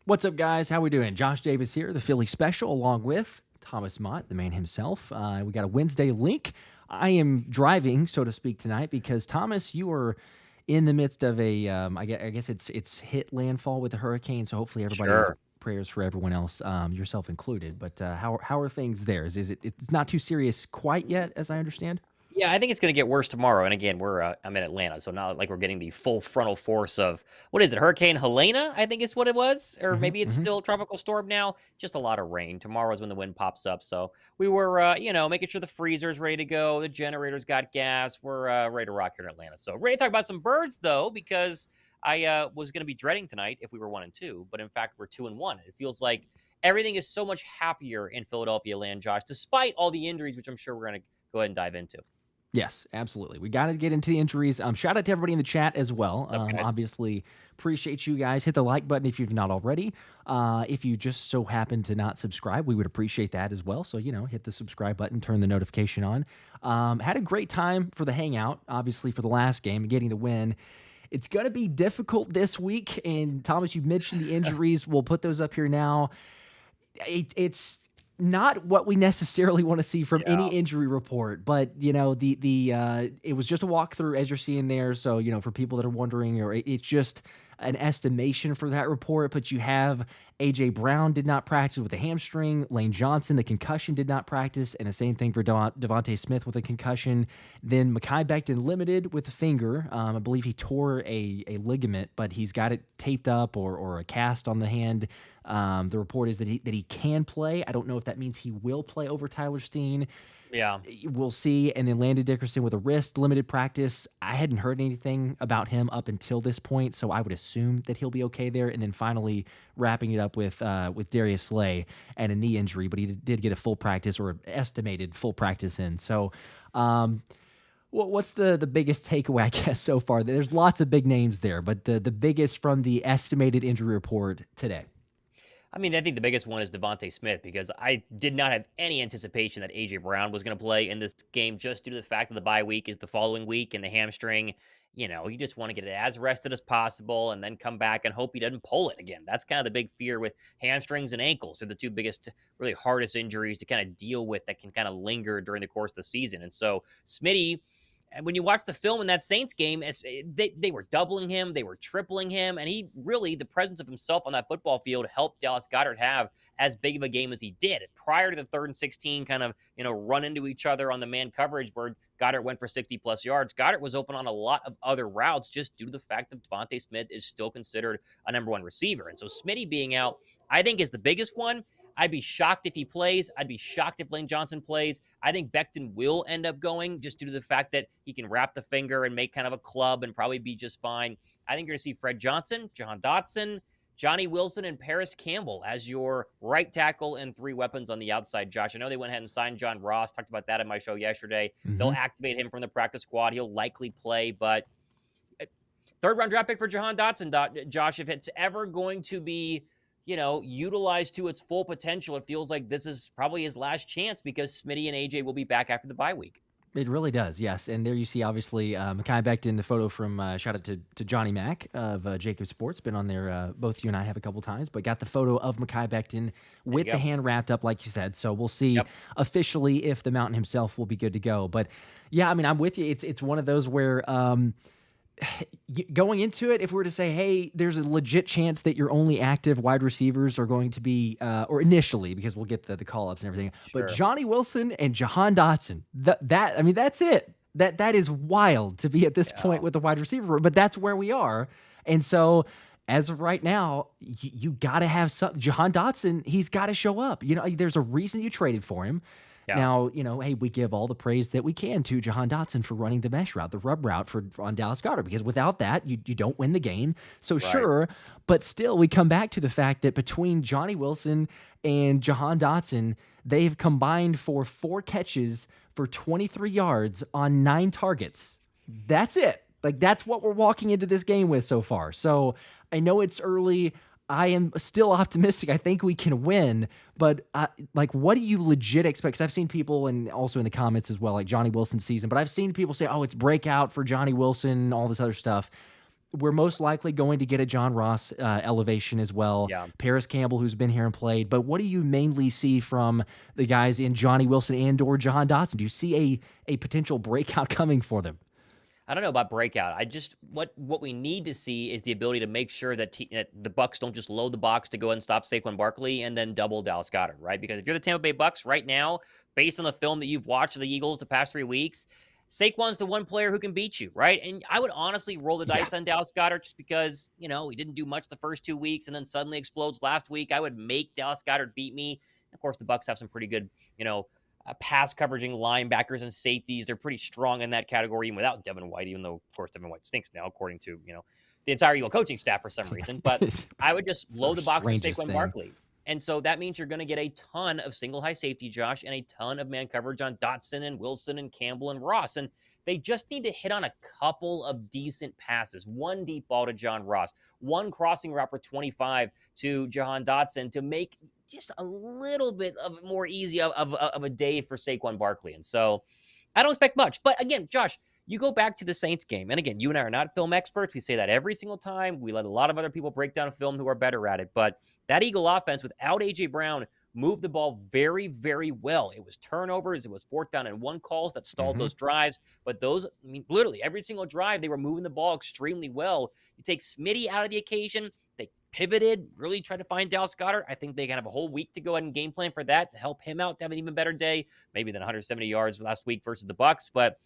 What's up, guys? How we doing? Josh Davis here, the Philly Special, along with Thomas Mott, the man himself. We got a Wednesday link. I am driving, so to speak, tonight because, Thomas, you are in the midst of a, I guess it's hit landfall with a hurricane, so hopefully everybody, Sure. prayers for everyone else, yourself included. But how are things there? It's not too serious quite yet, as I understand? Yeah, I think it's gonna get worse tomorrow, and again, I'm in Atlanta, so not like we're getting the full frontal force of what is it, Hurricane Helena, I think is what it was, or hmm maybe it's hmm still a tropical storm now, just a lot of rain. Tomorrow is when the wind pops up, so we were, making sure the freezer's ready to go, the generator's got gas, we're, ready to rock here in Atlanta. So, ready to talk about some birds, though, because I was gonna be dreading tonight if we were 1 and 2, but in fact, we're 2 and 1. It feels like everything is so much happier in Philadelphia land, Josh, despite all the injuries, which I'm sure we're gonna go ahead and dive into. Yes, absolutely. We got to get into the injuries. Shout out to everybody in the chat as well. Up, guys? Obviously, appreciate you guys. Hit the like button if you've not already. If you just so happen to not subscribe, we would appreciate that as well. So, hit the subscribe button, turn the notification on. Had a great time for the hangout, obviously, for the last game and getting the win. It's going to be difficult this week. And, Thomas, you mentioned the injuries. We'll put those up here now. It's not what we necessarily want to see from any Yeah. injury report, but it was just a walkthrough as you're seeing there. So for people that are wondering, or it's just an estimation for that report. But you have AJ Brown did not practice with a hamstring. Lane Johnson, the concussion, did not practice, and the same thing for DeVonta Smith with a concussion. Then Mekhi Becton limited with a finger. I believe he tore a ligament, but he's got it taped up or a cast on the hand. The report is that he can play. I don't know if that means he will play over Tyler Steen. Yeah. We'll see. And then Landon Dickerson with a wrist, limited practice. I hadn't heard anything about him up until this point, so I would assume that he'll be okay there. And then finally wrapping it up with Darius Slay and a knee injury, but he did get a full practice or estimated full practice in. So, what's the biggest takeaway, I guess, so far? There's lots of big names there, but the biggest from the estimated injury report today. I mean, I think the biggest one is DeVonta Smith because I did not have any anticipation that AJ Brown was going to play in this game just due to the fact that the bye week is the following week and the hamstring. You just want to get it as rested as possible and then come back and hope he doesn't pull it again. That's kind of the big fear with hamstrings and ankles. They're the two biggest, really hardest injuries to kind of deal with that can kind of linger during the course of the season. And so Smitty, and when you watch the film in that Saints game, they were doubling him, they were tripling him, and he really, the presence of himself on that football field helped Dallas Goedert have as big of a game as he did. Prior to the 3rd and 16 kind of, run into each other on the man coverage where Goddard went for 60-plus yards, Goddard was open on a lot of other routes just due to the fact that DeVonta Smith is still considered a number one receiver. And so Smitty being out, I think, is the biggest one. I'd be shocked if he plays. I'd be shocked if Lane Johnson plays. I think Becton will end up going just due to the fact that he can wrap the finger and make kind of a club and probably be just fine. I think you're going to see Fred Johnson, Jahan Dotson, Johnny Wilson, and Paris Campbell as your right tackle and 3 weapons on the outside, Josh. I know they went ahead and signed John Ross. Talked about that in my show yesterday. They'll activate him from the practice squad. He'll likely play, but 3rd-round draft pick for Jahan Dotson, Josh, if it's ever going to be utilized to its full potential, it feels like this is probably his last chance because Smitty and AJ will be back after the bye week. It really does, yes. And there you see, obviously, Mekhi Becton, the photo from, shout out to Johnny Mack of Jacob Sports, been on there, both you and I have a couple times, but got the photo of Mekhi Becton with the hand wrapped up, like you said. So we'll see officially if the Mountain himself will be good to go. But yeah, I mean, I'm with you. It's one of those where going into it, if we were to say, hey, there's a legit chance that your only active wide receivers are going to be, or initially, because we'll get the call-ups and everything, but Johnny Wilson and Jahan Dotson, that's it. That is wild to be at this point with the wide receiver, but that's where we are. And so as of right now, you got to have some. Jahan Dotson, he's got to show up. There's a reason you traded for him. Yeah. Now, hey, we give all the praise that we can to Jahan Dotson for running the mesh route, the rub route on Dallas Goedert, because without that, you don't win the game. So sure, but still, we come back to the fact that between Johnny Wilson and Jahan Dotson, they've combined for 4 catches for 23 yards on 9 targets. That's it. That's what we're walking into this game with so far. So I know it's early. I am still optimistic. I think we can win, but what do you legit expect? Because I've seen people, and also in the comments as well, like Johnny Wilson season, but I've seen people say, oh, it's breakout for Johnny Wilson, all this other stuff. we're most likely going to get a John Ross elevation as well. Yeah. Paris Campbell, who's been here and played. But what do you mainly see from the guys in Johnny Wilson and or Jahan Dotson? Do you see a potential breakout coming for them? I don't know about breakout. I just what we need to see is the ability to make sure that, that the Bucs don't just load the box to go ahead and stop Saquon Barkley and then double Dallas Goedert, right? Because if you're the Tampa Bay Bucs right now, based on the film that you've watched of the Eagles the past 3 weeks, Saquon's the one player who can beat you, right? And I would honestly roll the dice on Dallas Goedert just because, he didn't do much the first 2 weeks and then suddenly explodes last week. I would make Dallas Goedert beat me. Of course, the Bucs have some pretty good, pass coveraging linebackers and safeties. They're pretty strong in that category, even without Devin White, even though, of course, Devin White stinks now, according to, the entire Eagle coaching staff for some reason. But I would just load the box with Saquon Barkley. And so that means you're going to get a ton of single high safety, Josh, and a ton of man coverage on Dotson and Wilson and Campbell and Ross. And they just need to hit on a couple of decent passes. One deep ball to John Ross, one crossing route for 25 to Jahan Dotson to make just a little bit of more easy of a day for Saquon Barkley. And so I don't expect much. But again, Josh, you go back to the Saints game. And again, you and I are not film experts. We say that every single time. We let a lot of other people break down film who are better at it. But that Eagle offense without A.J. Brown moved the ball very, very well. It was turnovers. It was 4th down and 1 calls that stalled those drives. But those, literally every single drive, they were moving the ball extremely well. You take Smitty out of the occasion. They pivoted, really tried to find Dallas Goedert. I think they can have a whole week to go ahead and game plan for that to help him out to have an even better day, maybe than 170 yards last week versus the Bucs. But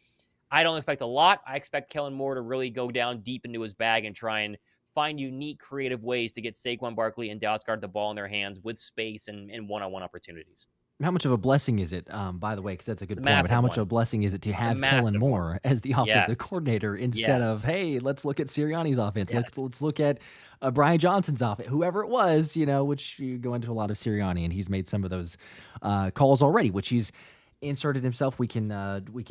I don't expect a lot. I expect Kellen Moore to really go down deep into his bag and try and find unique, creative ways to get Saquon Barkley and Dallas Goedert the ball in their hands with space and one-on-one opportunities. How much of a blessing is it, by the way, because that's a good point, but how much of a blessing is it to have Kellen Moore as the offensive coordinator instead of, hey, let's look at Sirianni's offense. Let's look at Brian Johnson's offense, whoever it was, which you go into a lot of Sirianni, and he's made some of those calls already, which he's inserted himself. We can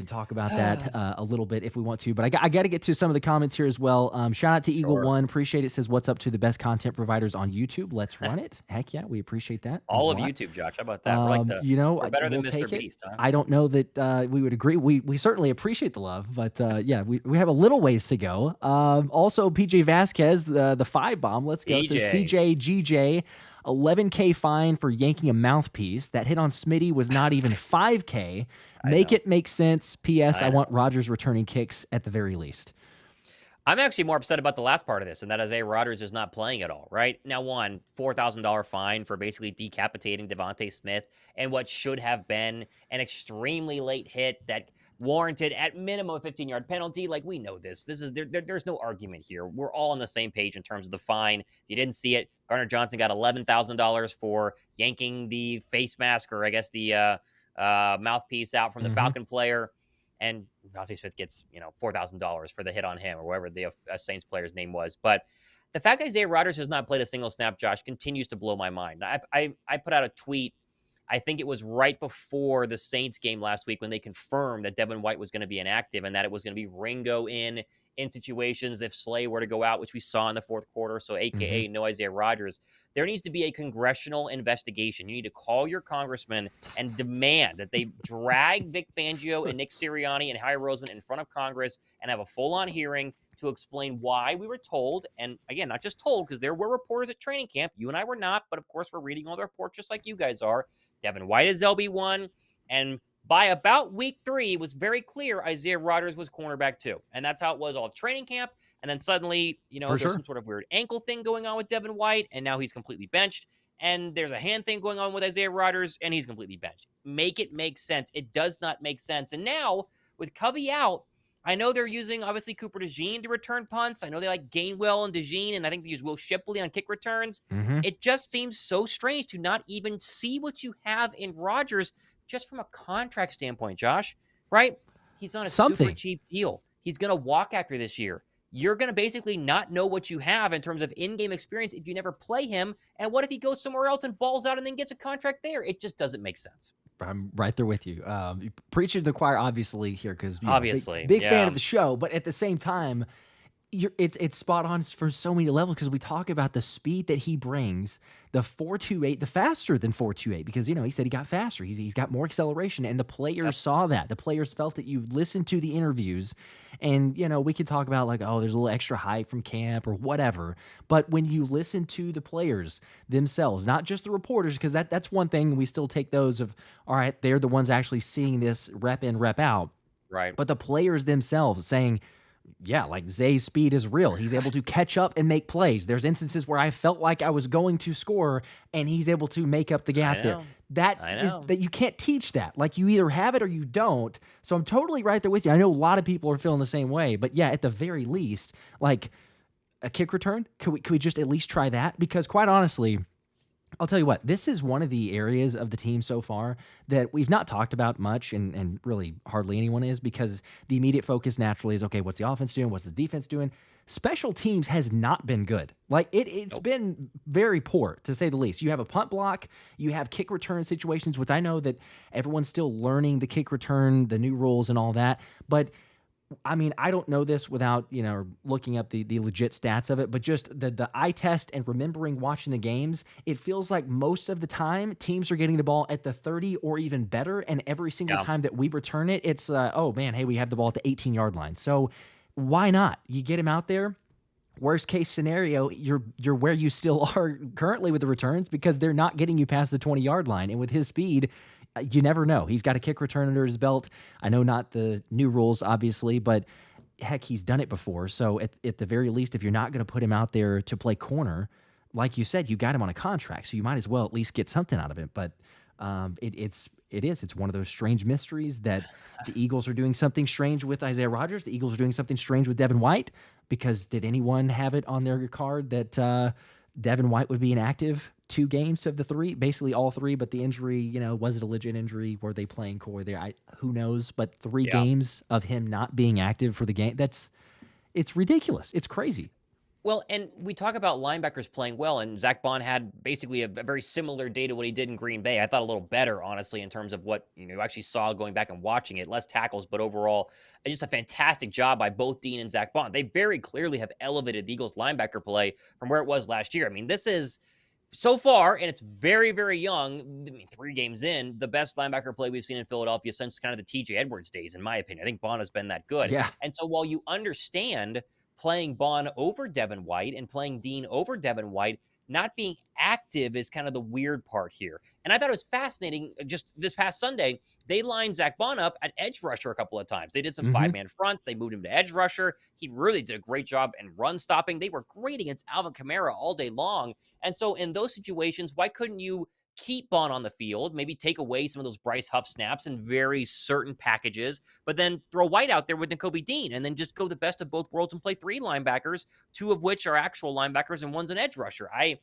talk about that a little bit if we want to, but I got to get to some of the comments here as well. Shout out to Eagle One, appreciate it. Says, what's up to the best content providers on YouTube? Let's run it. Heck yeah, we appreciate that. All of YouTube, Josh. How about that? We're like we're better than Mr. Beast. Huh? I don't know that we would agree. We certainly appreciate the love, but yeah, we have a little ways to go. Also, PJ Vasquez, the 5 bomb. Let's go. Says CJ GJ. 11K fine for yanking a mouthpiece. That hit on Smitty was not even 5K. Make it make sense. P.S. I want Rodgers returning kicks at the very least. I'm actually more upset about the last part of this, and that is Rodgers is not playing at all, right? Now, one, $4,000 fine for basically decapitating DeVonta Smith and what should have been an extremely late hit that warranted at minimum a 15-yard penalty. Like, we know this. There's no argument here. We're all on the same page in terms of the fine. If you didn't see it, Gardner Johnson got $11,000 for yanking the face mask, or I guess the mouthpiece out from the Falcon player. And DeVonta Smith gets, $4,000 for the hit on him, or whatever the Saints player's name was. But the fact that Isaiah Rodgers has not played a single snap, Josh, continues to blow my mind. I put out a tweet, I think it was right before the Saints game last week, when they confirmed that Devin White was going to be inactive and that it was going to be Ringo in situations if Slay were to go out, which we saw in the 4th quarter. So AKA no Isaiah Rodgers. There needs to be a congressional investigation. You need to call your congressman and demand that they drag Vic Fangio and Nick Sirianni and Howie Roseman in front of Congress and have a full-on hearing to explain why we were told. And again, not just told, because there were reporters at training camp. You and I were not, but of course we're reading all the reports just like you guys are. Devin White is LB1, and by about week 3, it was very clear Isaiah Rodgers was cornerback 2, and that's how it was all of training camp. And then suddenly, there's some sort of weird ankle thing going on with Devin White, and now he's completely benched. And there's a hand thing going on with Isaiah Rodgers, and he's completely benched. Make it make sense. It does not make sense. And now, with Covey out, I know they're using, obviously, Cooper DeJean to return punts. I know they like Gainwell and DeJean, and I think they use Will Shipley on kick returns. It just seems so strange to not even see what you have in Rodgers just from a contract standpoint, Josh, right? He's on a super cheap deal. He's going to walk after this year. You're going to basically not know what you have in terms of in-game experience if you never play him. And what if he goes somewhere else and balls out and then gets a contract there? It just doesn't make sense. I'm right there with you. Preaching to the choir, obviously, here, because obviously big fan of the show, but at the same time, It's spot on for so many levels because we talk about the speed that he brings, the 4.28, the faster than 4.28 because he said he got faster. He's got more acceleration, and the players saw that. The players felt that. You listened to the interviews, and we could talk about like, oh, there's a little extra hype from camp or whatever. But when you listen to the players themselves, not just the reporters, because that's one thing we still take those of, all right, they're the ones actually seeing this rep in, rep out. Right. But the players themselves saying, yeah, like Zay's speed is real. He's able to catch up and make plays. There's instances where I felt like I was going to score, and he's able to make up the gap there. That you can't teach that. Like, you either have it or you don't. So I'm totally right there with you. I know a lot of people are feeling the same way, but yeah, at the very least, like a kick return, could we just at least try that? Because quite honestly, I'll tell you what, this is one of the areas of the team so far that we've not talked about much, and really hardly anyone is, because the immediate focus naturally is, okay, what's the offense doing? What's the defense doing? Special teams has not been good. Like, it's been very poor, to say the least. You have a punt block, you have kick return situations, which I know that everyone's still learning the kick return, the new rules and all that, but I mean, I don't know this without, looking up the legit stats of it, but just the eye test and remembering watching the games, it feels like most of the time teams are getting the ball at the 30 or even better, and every single time that we return it, it's, oh man, hey, we have the ball at the 18-yard line. So why not? You get him out there. Worst case scenario, you're where you still are currently with the returns because they're not getting you past the 20-yard line. And with his speed, you never know. He's got a kick return under his belt. I know not the new rules, obviously, but heck, he's done it before. So at the very least, if you're not going to put him out there to play corner, like you said, you got him on a contract, so you might as well at least get something out of it. But it's one of those strange mysteries that the Eagles are doing something strange with Isaiah Rodgers. The Eagles are doing something strange with Devin White, because did anyone have it on their card that Devin White would be inactive 2 games of the 3, basically all 3, but the injury, was it a legit injury? Were they playing core there? Who knows? But 3 games of him not being active for the game, it's ridiculous. It's crazy. Well, and we talk about linebackers playing well, and Zack Baun had basically a very similar day to what he did in Green Bay. I thought a little better, honestly, in terms of what you actually saw going back and watching it. Less tackles, but overall, just a fantastic job by both Dean and Zack Baun. They very clearly have elevated the Eagles' linebacker play from where it was last year. I mean, this is, so far, and it's very, very young, I mean, 3 games in, the best linebacker play we've seen in Philadelphia since kind of the TJ Edwards days, in my opinion. I think Baun has been that good. Yeah. And so while you understand playing Baun over Devin White and playing Dean over Devin White, not being active is kind of the weird part here. And I thought it was fascinating. Just this past Sunday, they lined Zack Baun up at edge rusher a couple of times. They did some 5-man fronts. They moved him to edge rusher. He really did a great job in run stopping. They were great against Alvin Kamara all day long. And so in those situations, why couldn't you keep Baun on the field, maybe take away some of those Bryce Huff snaps in very certain packages, but then throw White out there with Nakobe Dean, and then just go the best of both worlds and play 3 linebackers, 2 of which are actual linebackers and one's an edge rusher. I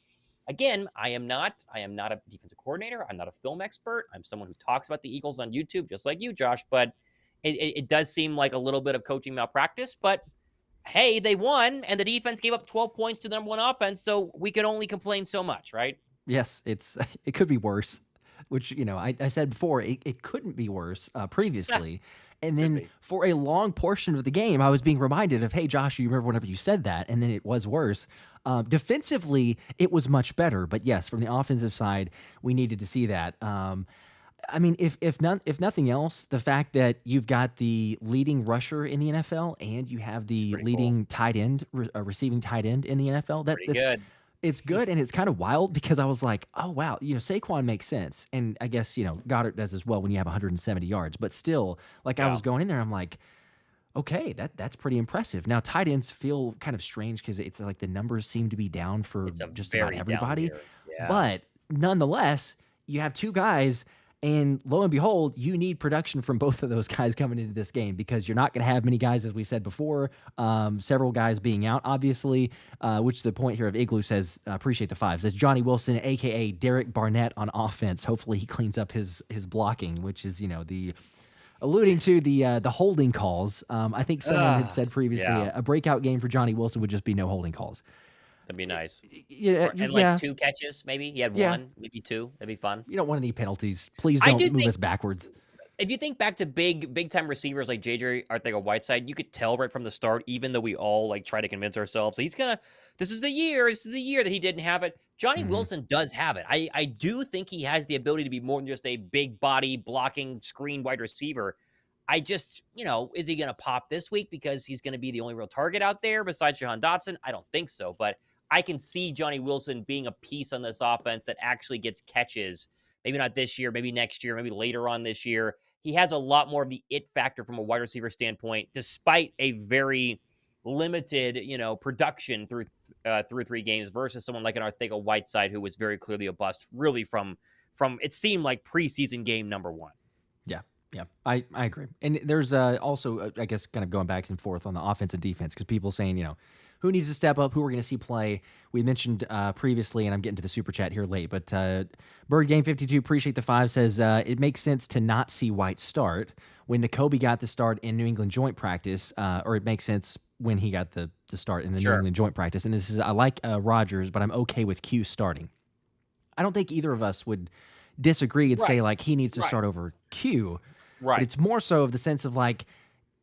am not a defensive coordinator. I'm not a film expert. I'm someone who talks about the Eagles on YouTube, just like you, Josh, but it does seem like a little bit of coaching malpractice, but hey, they won, and the defense gave up 12 points to the number 1 offense, so we could only complain so much, right? Yes, it could be worse, which, I said before, it couldn't be worse previously. And then for a long portion of the game, I was being reminded of, hey, Josh, you remember whenever you said that, and then it was worse. Defensively, it was much better. But yes, from the offensive side, we needed to see that. I mean, if nothing else, the fact that you've got the leading rusher in the NFL and you have the leading tight end, receiving tight end in the NFL, that's good. It's good, and it's kind of wild because I was like, oh, wow, Saquon makes sense. And I guess, Goddard does as well when you have 170 yards. But still, like, I was going in there, I'm like, okay, that's pretty impressive. Now, tight ends feel kind of strange because it's like the numbers seem to be down for just about everybody. Yeah. But nonetheless, you have 2 guys, and lo and behold, you need production from both of those guys coming into this game because you're not going to have many guys, as we said before, several guys being out, obviously, which the point here of Igloo says, appreciate the 5, says Johnny Wilson, a.k.a. Derek Barnett on offense. Hopefully he cleans up his blocking, which is, the alluding to the holding calls. I think someone had said previously a breakout game for Johnny Wilson would just be no holding calls. That'd be nice. And like 2 catches, maybe. He had 1, maybe 2. That'd be fun. You don't want any penalties. Please don't move us backwards. if you think back to big time receivers like JJ Arcega-Whiteside, you could tell right from the start, even though we all like try to convince ourselves this is the year that he didn't have it. Johnny Mhm. Wilson does have it. I do think he has the ability to be more than just a big body blocking screen wide receiver. I just, is he going to pop this week because he's going to be the only real target out there besides Jahan Dotson? I don't think so, but I can see Johnny Wilson being a piece on this offense that actually gets catches. Maybe not this year, maybe next year, maybe later on this year. He has a lot more of the it factor from a wide receiver standpoint, despite a very limited, production through 3 games versus someone like an Arcega-Whiteside who was very clearly a bust, really from it seemed like preseason game number 1. Yeah, yeah, I agree. And there's also, I guess, kind of going back and forth on the offense and defense because people saying, who needs to step up, who we're going to see play. We mentioned previously, and I'm getting to the super chat here late, but Bird Game 52, appreciate the 5, says it makes sense to not see White start when Nakobe got the start in New England joint practice, or it makes sense when he got the start in the New England joint practice. And this is, I like Rodgers, but I'm okay with Q starting. I don't think either of us would disagree and say like he needs to start over Q. Right. But it's more so of the sense of like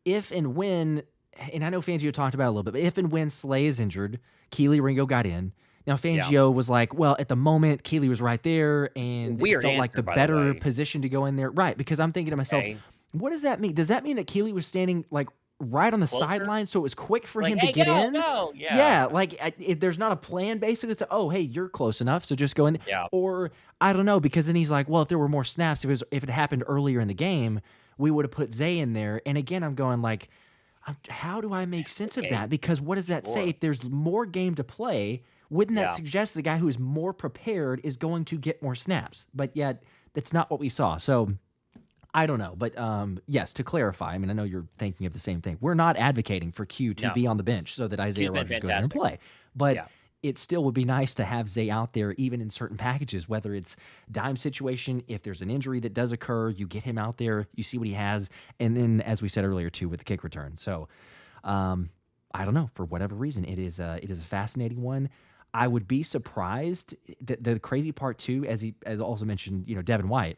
if and when, and I know Fangio talked about it a little bit, but if and when Slay is injured, Keely Ringo got in. Now Fangio was like, well, at the moment Keely was right there and it felt like the better position to go in there. Right. Because I'm thinking to myself, what does that mean? Does that mean that Keely was standing like right on the sideline so it was quick for him to get in? Go. Yeah. Like if there's not a plan basically. It's oh, hey, you're close enough, so just go in there. Yeah. Or I don't know, because then he's like, well, if there were more snaps, if it happened earlier in the game, we would have put Zay in there. And again, I'm going like, how do I make sense of that? Because what does that say? If there's more game to play, wouldn't that suggest the guy who is more prepared is going to get more snaps? But yet, that's not what we saw. So I don't know. But yes, to clarify, I mean, I know you're thinking of the same thing. We're not advocating for Q to be on the bench so that Isaiah Rodgers goes in and play. But it still would be nice to have Zay out there, even in certain packages, whether it's dime situation, if there's an injury that does occur, you get him out there, you see what he has. And then, as we said earlier, too, with the kick return. So I don't know. For whatever reason, it is a fascinating one. I would be surprised. The crazy part, too, as also mentioned, Devin White.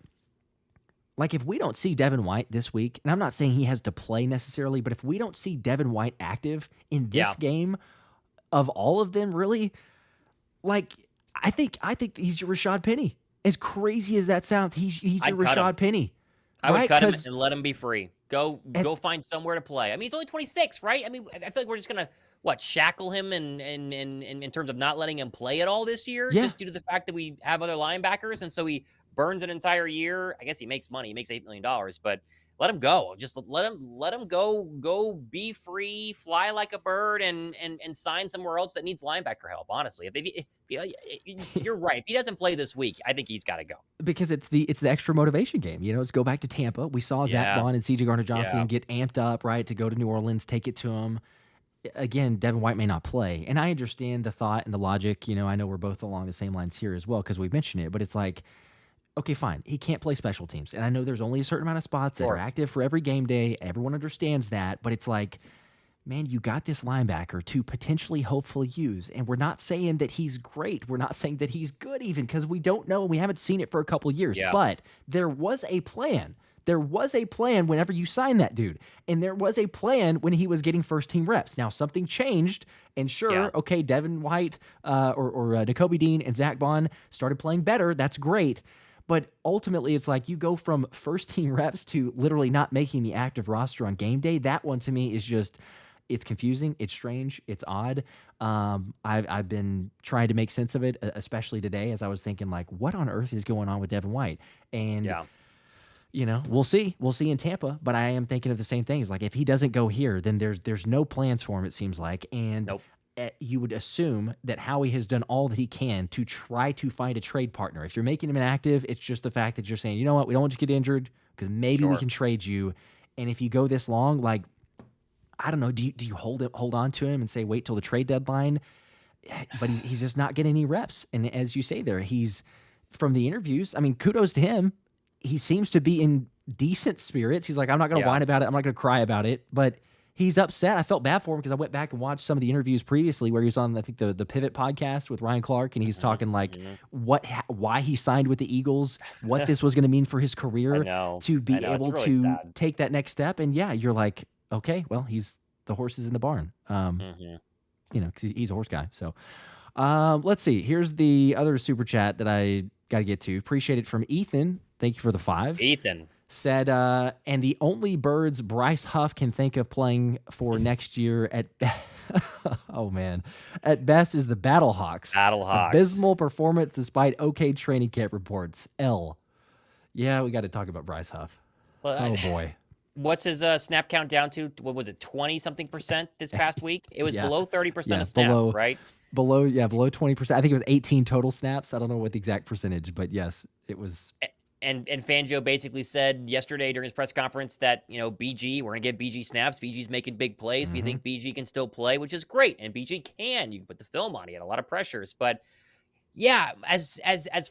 Like, if we don't see Devin White this week, and I'm not saying he has to play necessarily, but if we don't see Devin White active in this game, of all of them, really, like, I think he's your Rashad Penny. As crazy as that sounds, he's your Rashad Penny. I would cut him and let him be free. Go find somewhere to play. I mean, he's only 26, right? I mean, I feel like we're just gonna shackle him in terms of not letting him play at all this year, just due to the fact that we have other linebackers, and so he burns an entire year. I guess he makes money. He makes $8 million, but let him go. Just let him go be free, fly like a bird, and sign somewhere else that needs linebacker help. Honestly, if you're right. If he doesn't play this week, I think he's got to go. Because it's the extra motivation game. Let's go back to Tampa. We saw Zack Baun and CJ Gardner-Johnson get amped up, right, to go to New Orleans, take it to him. Again, Devin White may not play, and I understand the thought and the logic. I know we're both along the same lines here as well because we've mentioned it, but it's like, okay, fine. He can't play special teams. And I know there's only a certain amount of spots that are active for every game day. Everyone understands that. But it's like, man, you got this linebacker to potentially, hopefully use. And we're not saying that he's great. We're not saying that he's good even because we don't know. We haven't seen it for a couple of years. Yeah. But there was a plan. There was a plan whenever you signed that dude. And there was a plan when he was getting first-team reps. Now, something changed. And okay, Devin White or Nakobe Dean and Zack Baun started playing better. That's great. But ultimately, it's like you go from first-team reps to literally not making the active roster on game day. That one, to me, is just it's confusing. It's strange. It's odd. I've been trying to make sense of it, especially today as I was thinking, like, what on earth is going on with Devin White? And, we'll see. We'll see in Tampa. But I am thinking of the same thing. It's like if he doesn't go here, then there's no plans for him, it seems like. And you would assume that Howie has done all that he can to try to find a trade partner. If you're making him inactive, it's just the fact that you're saying, you know what, we don't want you to get injured because maybe we can trade you. And if you go this long, like, I don't know, do you hold on to him and say, wait till the trade deadline? But he's just not getting any reps. And as you say there, he's from the interviews, I mean, kudos to him. He seems to be in decent spirits. He's like, I'm not going to whine about it. I'm not going to cry about it. But he's upset. I felt bad for him because I went back and watched some of the interviews previously where he was on, I think, the Pivot podcast with Ryan Clark, and he's talking like why he signed with the Eagles, what this was going to mean for his career to be able really to sad. take that next step. And yeah, you're like, okay, well, the horse is in the barn. You know, because he's a horse guy. So let's see. Here's the other super chat that I got to get to. Appreciate it from Ethan. Thank you for the 5. Ethan said, and the only birds Bryce Huff can think of playing for next year at oh man, at best is the Battlehawks. Abysmal performance despite okay training camp reports. L. Yeah, we got to talk about Bryce Huff. Well, oh boy. What's his snap count down to? What was it, 20-something% this past week? It was below 30% of snap, right? Below 20%. I think it was 18 total snaps. I don't know what the exact percentage, but yes, it was. And Fangio basically said yesterday during his press conference that, you know, BG, we're going to give BG snaps. BG's making big plays. We think BG can still play, which is great. And BG can. You can put the film on. He had a lot of pressures. But, yeah, as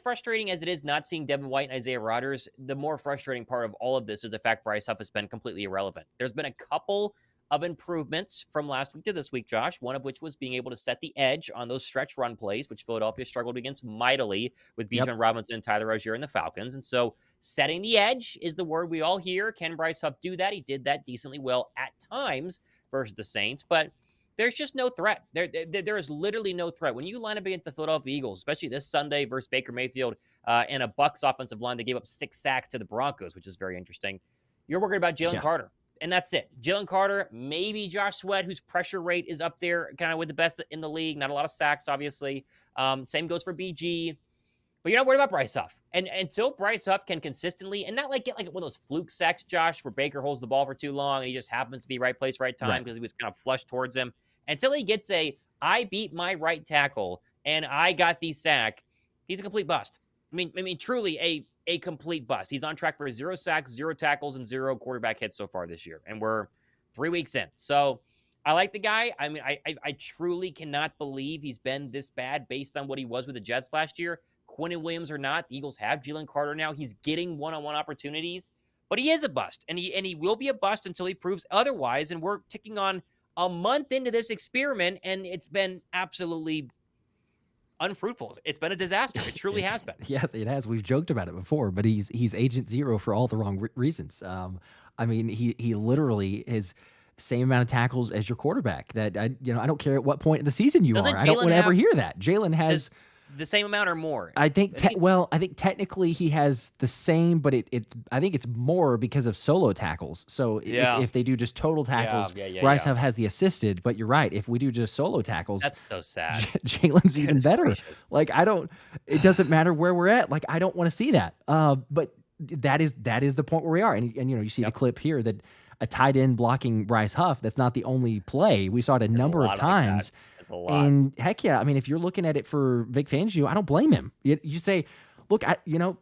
frustrating as it is not seeing Devin White and Isaiah Rodgers, the more frustrating part of all of this is the fact Bryce Huff has been completely irrelevant. There's been a couple of improvements from last week to this week, Josh, one of which was being able to set the edge on those stretch run plays, which Philadelphia struggled against mightily with Bijan Robinson and Tyler Rozier and the Falcons. And so setting the edge is the word we all hear. Can Bryce Huff do that? He did that decently well at times versus the Saints, but there's just no threat. There is literally no threat. When you line up against the Philadelphia Eagles, especially this Sunday versus Baker Mayfield and a Bucs offensive line that gave up 6 sacks to the Broncos, which is very interesting, you're worried about Jalen Carter. And that's it. Jalen Carter, maybe Josh Sweat, whose pressure rate is up there kind of with the best in the league. Not a lot of sacks, obviously. Same goes for BG. But you're not worried about Bryce Huff. And until Bryce Huff can consistently, and not like get like one of those fluke sacks, Josh, where Baker holds the ball for too long and he just happens to be right place, right time because he was kind of flushed towards him. Until he gets I beat my right tackle and I got the sack, he's a complete bust. I mean, truly a complete bust. He's on track for 0 sacks, 0 tackles, and 0 quarterback hits so far this year. And we're 3 weeks in. So I like the guy. I mean, I truly cannot believe he's been this bad based on what he was with the Jets last year. Quinyon Williams or not, the Eagles have Jalen Carter now. He's getting one-on-one opportunities, but he is a bust. And he will be a bust until he proves otherwise. And we're ticking on a month into this experiment, and it's been absolutely unfruitful. It's been a disaster. It truly has been. Yes, it has. We've joked about it before, but he's Agent Zero for all the wrong reasons. I mean, he literally is same amount of tackles as your quarterback. That I don't care at what point in the season you are. I don't want to ever hear that. Jalen has the same amount or more. I think I think technically he has the same, but I think it's more because of solo tackles. So if they do just total tackles, Bryce Huff has the assisted. But you're right. If we do just solo tackles, that's so sad. Jalen's even better. Gracious. Like it doesn't matter where we're at. Like I don't want to see that. But that is the point where we are. And you see the clip here that a tight end blocking Bryce Huff. That's not the only play. We saw it a number of times. And heck yeah, I mean, if you're looking at it for Vic Fangio, I don't blame him. You say, look,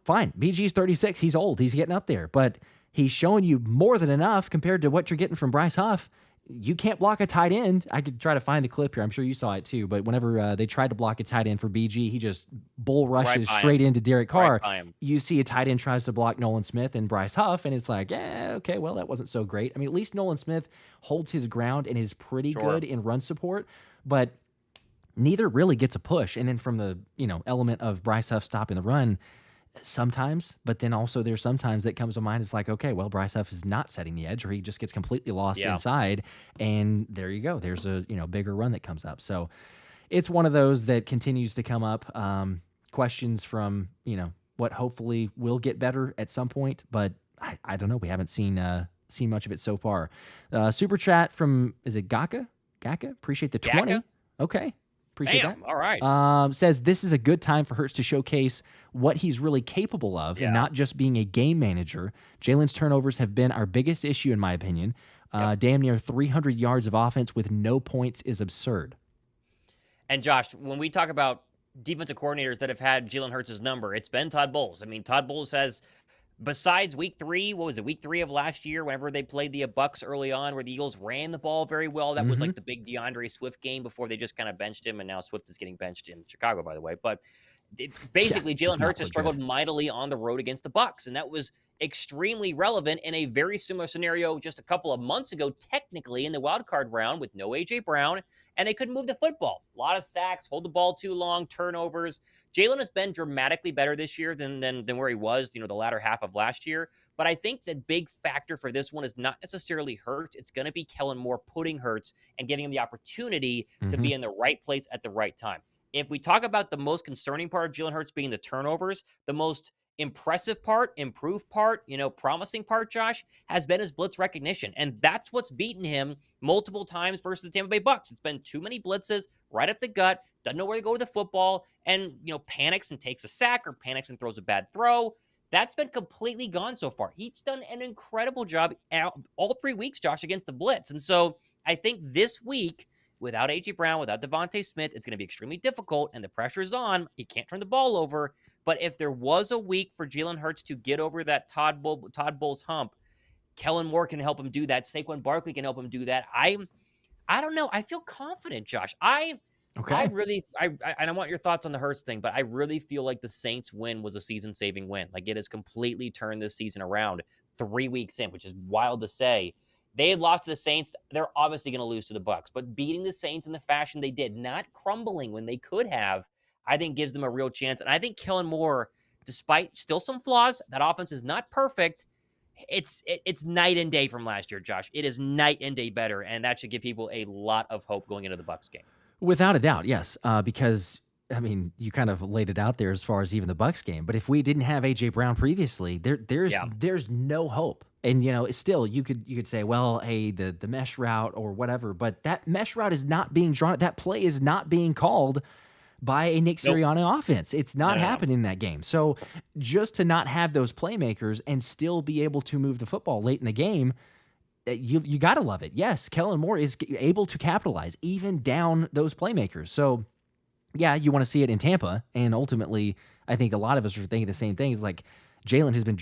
fine. BG's 36. He's old. He's getting up there. But he's showing you more than enough compared to what you're getting from Bryce Huff. You can't block a tight end. I could try to find the clip here. I'm sure you saw it too. But whenever they tried to block a tight end for BG, he just bull rushes straight into Derek Carr. You see a tight end tries to block Nolan Smith and Bryce Huff, and it's like, okay, well, that wasn't so great. I mean, at least Nolan Smith holds his ground and is pretty good in run support. But neither really gets a push. And then from the, element of Bryce Huff stopping the run sometimes, but then also there's sometimes that comes to mind. It's like, okay, well, Bryce Huff is not setting the edge, or he just gets completely lost inside. And there you go. There's a, bigger run that comes up. So it's one of those that continues to come up. Questions from, what hopefully will get better at some point, but I don't know. We haven't seen much of it so far. Super chat from, is it Gaka? Appreciate the 20. Gaka? Okay. Appreciate that. All right. Says this is a good time for Hurts to showcase what he's really capable of and not just being a game manager. Jalen's turnovers have been our biggest issue, in my opinion. Damn near 300 yards of offense with no points is absurd. And Josh, when we talk about defensive coordinators that have had Jalen Hurts' number, it's been Todd Bowles. I mean, Todd Bowles has, besides week 3, week 3 of last year, whenever they played the Bucs early on, where the Eagles ran the ball very well. That was like the big DeAndre Swift game before they just kind of benched him, and now Swift is getting benched in Chicago, by the way. But basically, Jalen Hurts has struggled mightily on the road against the Bucs, and that was extremely relevant in a very similar scenario just a couple of months ago, technically in the wild card round with no A.J. Brown, and they couldn't move the football. A lot of sacks, hold the ball too long, turnovers. Jalen has been dramatically better this year than where he was, the latter half of last year. But I think the big factor for this one is not necessarily Hurts. It's going to be Kellen Moore putting Hurts and giving him the opportunity to be in the right place at the right time. If we talk about the most concerning part of Jalen Hurts being the turnovers, the most impressive part, improved part, promising part, Josh, has been his blitz recognition. And that's what's beaten him multiple times versus the Tampa Bay Bucs. It's been too many blitzes right up the gut, doesn't know where to go with the football, and, panics and takes a sack or panics and throws a bad throw. That's been completely gone so far. He's done an incredible job all 3 weeks, Josh, against the blitz. And so I think this week, without A.J. Brown, without DeVonta Smith, it's going to be extremely difficult, and the pressure is on. He can't turn the ball over. But if there was a week for Jalen Hurts to get over that Todd Bowles hump, Kellen Moore can help him do that. Saquon Barkley can help him do that. I don't know. I feel confident, Josh. I really, and I want your thoughts on the Hurts thing, but I really feel like the Saints win was a season-saving win. Like, it has completely turned this season around 3 weeks in, which is wild to say. They had lost to the Saints. They're obviously going to lose to the Bucs, but beating the Saints in the fashion they did, not crumbling when they could have, I think gives them a real chance. And I think Kellen Moore, despite still some flaws, that offense is not perfect. It's night and day from last year, Josh. It is night and day better, and that should give people a lot of hope going into the Bucs game. Without a doubt, yes. Because I mean, you kind of laid it out there as far as even the Bucs game. But if we didn't have A.J. Brown previously, there's no hope. And still you could say, well, hey, the mesh route or whatever, but that mesh route is not being drawn. That play is not being called by a Nick Sirianni offense. It's not happening in that game. So just to not have those playmakers and still be able to move the football late in the game, you got to love it. Yes, Kellen Moore is able to capitalize even down those playmakers. So yeah, you want to see it in Tampa. And ultimately, I think a lot of us are thinking the same thing. Is like Jalen has been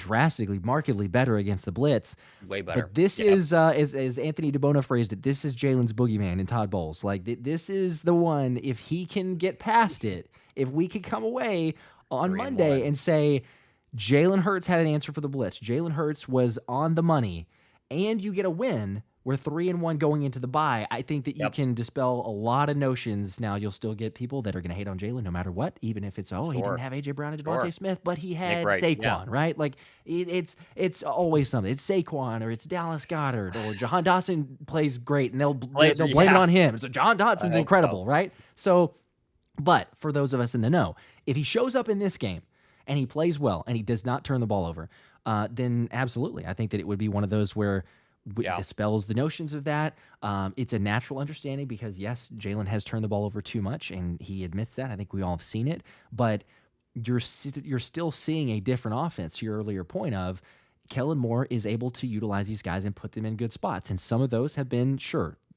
markedly better against the blitz. Way better. But this is, as Anthony DeBona phrased it, this is Jalen's boogeyman in Todd Bowles. Like, this is the one, if he can get past it, if we could come away on Monday and say, Jalen Hurts had an answer for the blitz, Jalen Hurts was on the money, and you get a win, we're 3-1 going into the bye. I think that you can dispel a lot of notions. Now, you'll still get people that are going to hate on Jalen no matter what, even if it's, he didn't have A.J. Brown and DeVonta Smith, but he had Saquon, right? Like, it's always something. It's Saquon, or it's Dallas Goedert, or Jahan Dotson plays great, and they'll blame it on him. So Jahan Dotson's incredible, right? So, but for those of us in the know, if he shows up in this game and he plays well and he does not turn the ball over, then absolutely, I think that it would be one of those where dispels the notions of that. It's a natural understanding because, yes, Jalen has turned the ball over too much, and he admits that. I think we all have seen it. But you're still seeing a different offense, to your earlier point of Kellen Moore is able to utilize these guys and put them in good spots. And some of those have been,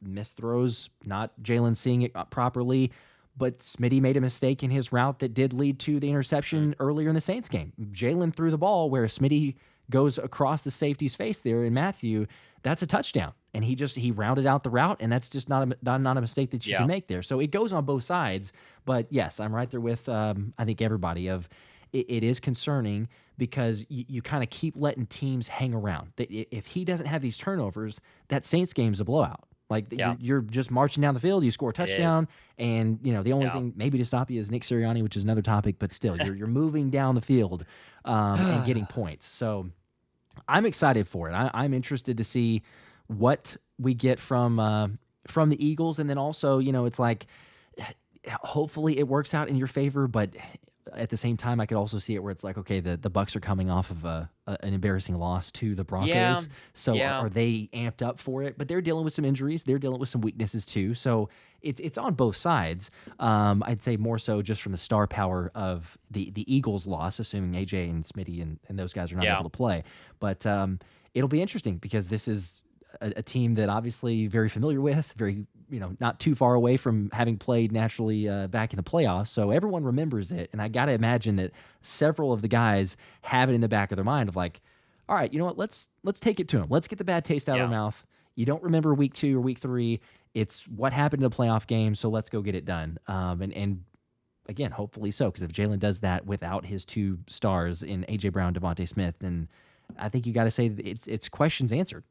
missed throws, not Jalen seeing it properly, but Smitty made a mistake in his route that did lead to the interception earlier in the Saints game. Jalen threw the ball where Smitty goes across the safety's face there in Matthew. That's a touchdown. And he rounded out the route, and that's just not a mistake that you can make there. So it goes on both sides. But yes, I'm right there with I think everybody of it is concerning because you kind of keep letting teams hang around. If he doesn't have these turnovers, that Saints game's a blowout. Like, you're just marching down the field, you score a touchdown, and the only thing maybe to stop you is Nick Sirianni, which is another topic, but still, you're moving down the field and getting points. So I'm excited for it. I'm interested to see what we get from the Eagles, and then also, it's like hopefully it works out in your favor, but at the same time, I could also see it where it's like, okay, the Bucs are coming off of an embarrassing loss to the Broncos. So are they amped up for it? But they're dealing with some injuries. They're dealing with some weaknesses too. So it's on both sides. I'd say more so just from the star power of the Eagles' loss, assuming AJ and Smitty and those guys are not able to play. But it'll be interesting because this is a team that obviously very familiar with, very not too far away from having played naturally back in the playoffs. So everyone remembers it. And I got to imagine that several of the guys have it in the back of their mind of like, all right, you know what? Let's take it to them. Let's get the bad taste out of our mouth. You don't remember week 2 or week 3. It's what happened in a playoff game. So let's go get it done. And again, hopefully so, because if Jalen does that without his 2 stars in A.J. Brown, DeVonta Smith, then I think you got to say that it's questions answered.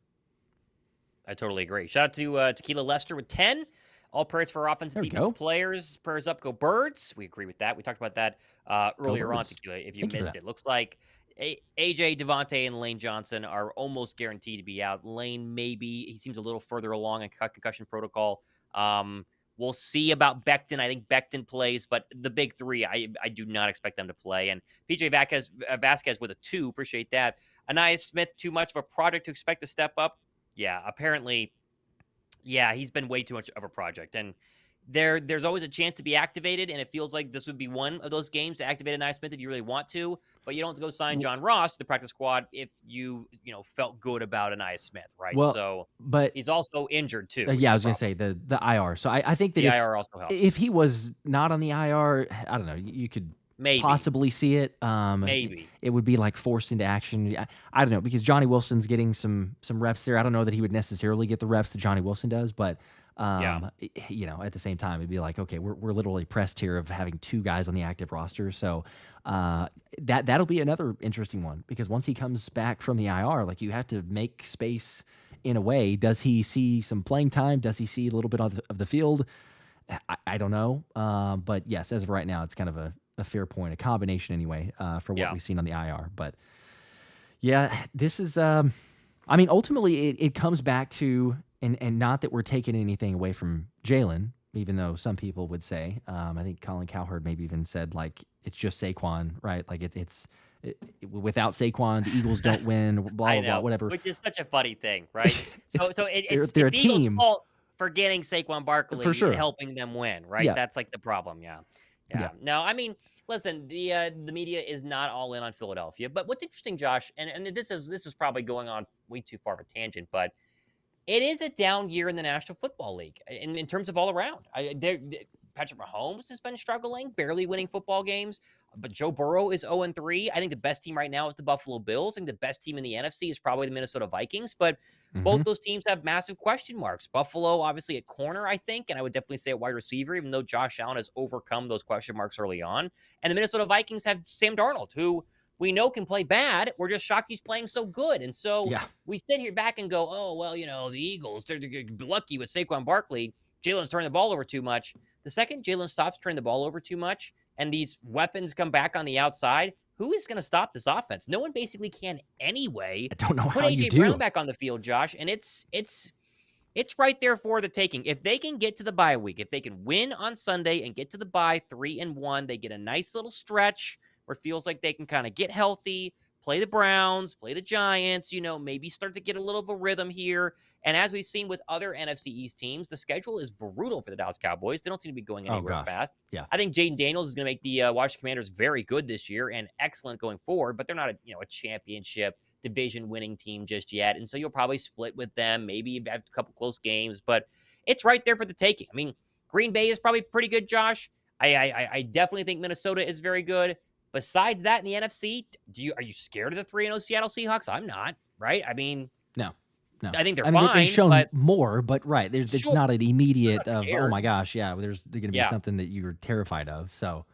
I totally agree. Shout out to Tequila Lester with 10. All prayers for offensive defensive players. Prayers up, go Birds. We agree with that. We talked about that earlier on, Tequila, if you missed it. Looks like AJ, DeVonta, and Lane Johnson are almost guaranteed to be out. Lane, maybe. He seems a little further along in concussion protocol. We'll see about Becton. I think Becton plays, but the big three, I do not expect them to play. And PJ Vasquez with a 2. Appreciate that. Anaya Smith, too much of a project to expect to step up. Yeah, apparently, he's been way too much of a project. And there's always a chance to be activated, and it feels like this would be one of those games to activate Anaya Smith if you really want to, but you don't have to go sign John Ross to the practice squad if you felt good about Anaya Smith, right? Well, but he's also injured too. I was going to say the IR. So I think that the IR also helps. If he was not on the IR, I don't know, you could possibly see it. Maybe it would be like forced into action. I don't know, because Johnny Wilson's getting some reps there. I don't know that he would necessarily get the reps that Johnny Wilson does, but at the same time, it'd be like, okay, we're literally pressed here of having 2 guys on the active roster. So that'll be another interesting one, because once he comes back from the IR, like, you have to make space in a way. Does he see some playing time? Does he see a little bit of the field? I don't know. But yes, as of right now, it's kind of a fair point, a combination anyway, for what we've seen on the IR. But yeah, this is, ultimately it comes back to, and not that we're taking anything away from Jalen, even though some people would say, I think Colin Cowherd maybe even said, like, it's just Saquon, right? Like it's without Saquon, the Eagles don't win, blah, blah, whatever. Which is such a funny thing, right? So it's they're the a Eagles' team. fault for getting Saquon Barkley For sure. and helping them win, right? Yeah. That's like the problem, yeah. No, listen, the media is not all in on Philadelphia, but what's interesting, Josh, and this is probably going on way too far of a tangent, but it is a down year in the National Football League in terms of all around. Patrick Mahomes has been struggling, barely winning football games, but Joe Burrow is 0-3. I think the best team right now is the Buffalo Bills. I think the best team in the NFC is probably the Minnesota Vikings, but both those teams have massive question marks. Buffalo, obviously, at corner, I think, and I would definitely say at wide receiver, even though Josh Allen has overcome those question marks early on. And the Minnesota Vikings have Sam Darnold, who we know can play bad. We're just shocked he's playing so good. And so we sit here back and go, oh, well, the Eagles, they're lucky with Saquon Barkley. Jalen's turning the ball over too much. The second Jalen stops turning the ball over too much and these weapons come back on the outside, who is going to stop this offense? No one basically can anyway. I don't know how you do. Put A.J. Brown back on the field, Josh, and it's right there for the taking. If they can get to the bye week, if they can win on Sunday and get to the bye 3-1, they get a nice little stretch where it feels like they can kind of get healthy, play the Browns, play the Giants, maybe start to get a little of a rhythm here. And as we've seen with other NFC East teams, the schedule is brutal for the Dallas Cowboys. They don't seem to be going anywhere fast. Yeah. I think Jaden Daniels is going to make the Washington Commanders very good this year and excellent going forward, but they're not a championship division winning team just yet. And so you'll probably split with them, maybe have a couple close games, but it's right there for the taking. Green Bay is probably pretty good, Josh. I definitely think Minnesota is very good. Besides that, in the NFC, are you scared of the 3-0 Seattle Seahawks? I'm not, right? No. I think they're fine. They've shown but more, but right, it's not an immediate of, oh my gosh, there's going to be something that you're terrified of. So,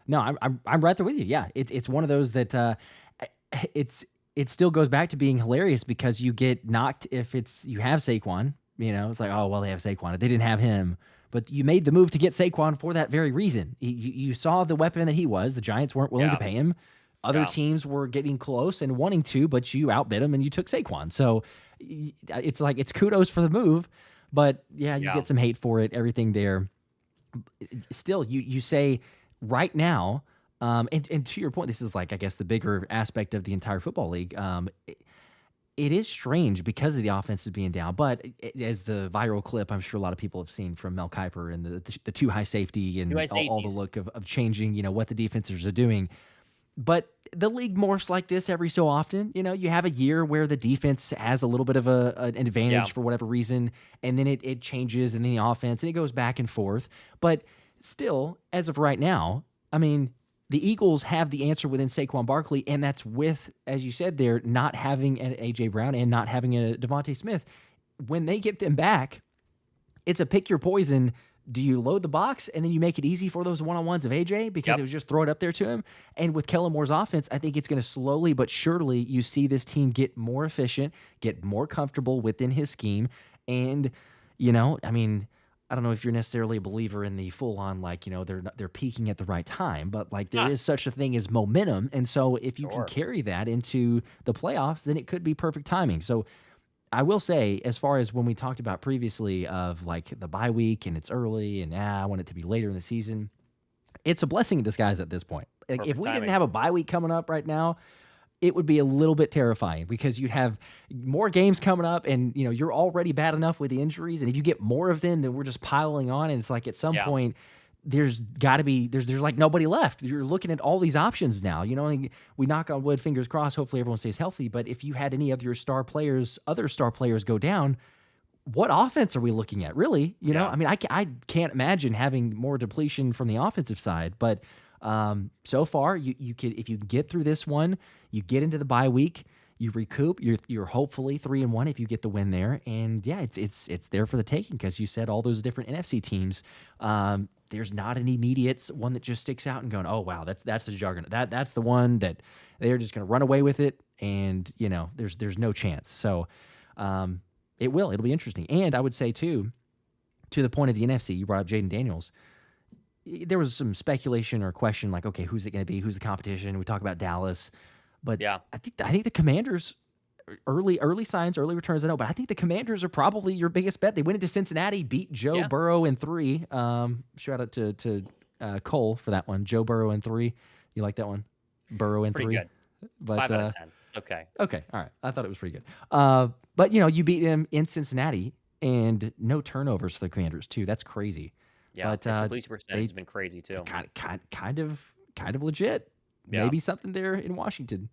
no, I'm right there with you. Yeah, it's one of those that it still goes back to being hilarious because you get knocked if you have Saquon. It's like, oh well, they have Saquon. If they didn't have him, but you made the move to get Saquon for that very reason. You saw the weapon that he was. The Giants weren't willing to pay him. Other teams were getting close and wanting to, but you outbid them and you took Saquon. So it's like, it's kudos for the move, but you get some hate for it, everything there. Still, you say right now, and to your point, this is like, I guess, the bigger aspect of the entire football league. It is strange because of the offenses being down, but as the viral clip I'm sure a lot of people have seen from Mel Kiper and the too high safety and all the look of changing, what the defenses are doing. But the league morphs like this every so often. You have a year where the defense has a little bit of an advantage for whatever reason, and then it changes, and then the offense, and it goes back and forth. But still, as of right now, the Eagles have the answer within Saquon Barkley, and that's with, as you said there, not having an A.J. Brown and not having a DeVonta Smith. When they get them back, it's a pick your poison Do you load the box and then you make it easy for those one-on-ones of AJ because it was just throw it up there to him? And with Kellen Moore's offense, I think it's going to slowly but surely you see this team get more efficient, get more comfortable within his scheme. And, I mean, I don't know if you're necessarily a believer in the full-on, like, they're peaking at the right time, but like there is such a thing as momentum. And so if you can carry that into the playoffs, then it could be perfect timing. So I will say, as far as when we talked about previously of like the bye week and it's early and I want it to be later in the season, it's a blessing in disguise at this point. Like if we didn't have a bye week coming up right now, it would be a little bit terrifying because you'd have more games coming up and, you're already bad enough with the injuries. And if you get more of them, then we're just piling on. And it's like at some point, there's got to be, there's like nobody left. You're looking at all these options now. We knock on wood, fingers crossed, hopefully everyone stays healthy. But if you had any of your other star players go down, what offense are we looking at, really? I mean, I can't imagine having more depletion from the offensive side. But so far, you could, if you get through this one, you get into the bye week, you recoup. You're hopefully 3-1 if you get the win there, and it's there for the taking because you said all those different NFC teams. There's not an immediate one that just sticks out and going, oh wow, that's the juggernaut. That's the one that they're just going to run away with it, and there's no chance. So it'll be interesting, and I would say too, to the point of the NFC, you brought up Jaden Daniels. There was some speculation or question like, okay, who's it going to be? Who's the competition? We talk about Dallas. But I think the Commanders, early signs, early returns, I know, but I think the Commanders are probably your biggest bet. They went into Cincinnati, beat Joe Burrow in 3. Shout out to Cole for that one. Joe Burrow in 3. You like that one? Burrow in 3. Pretty good. But, 5 out of 10. Okay. Okay. All right. I thought it was pretty good. But you beat him in Cincinnati and no turnovers for the Commanders too. That's crazy. Yeah. But his completion percentage has been crazy too. Kind of legit. Yeah. Maybe something there in Washington.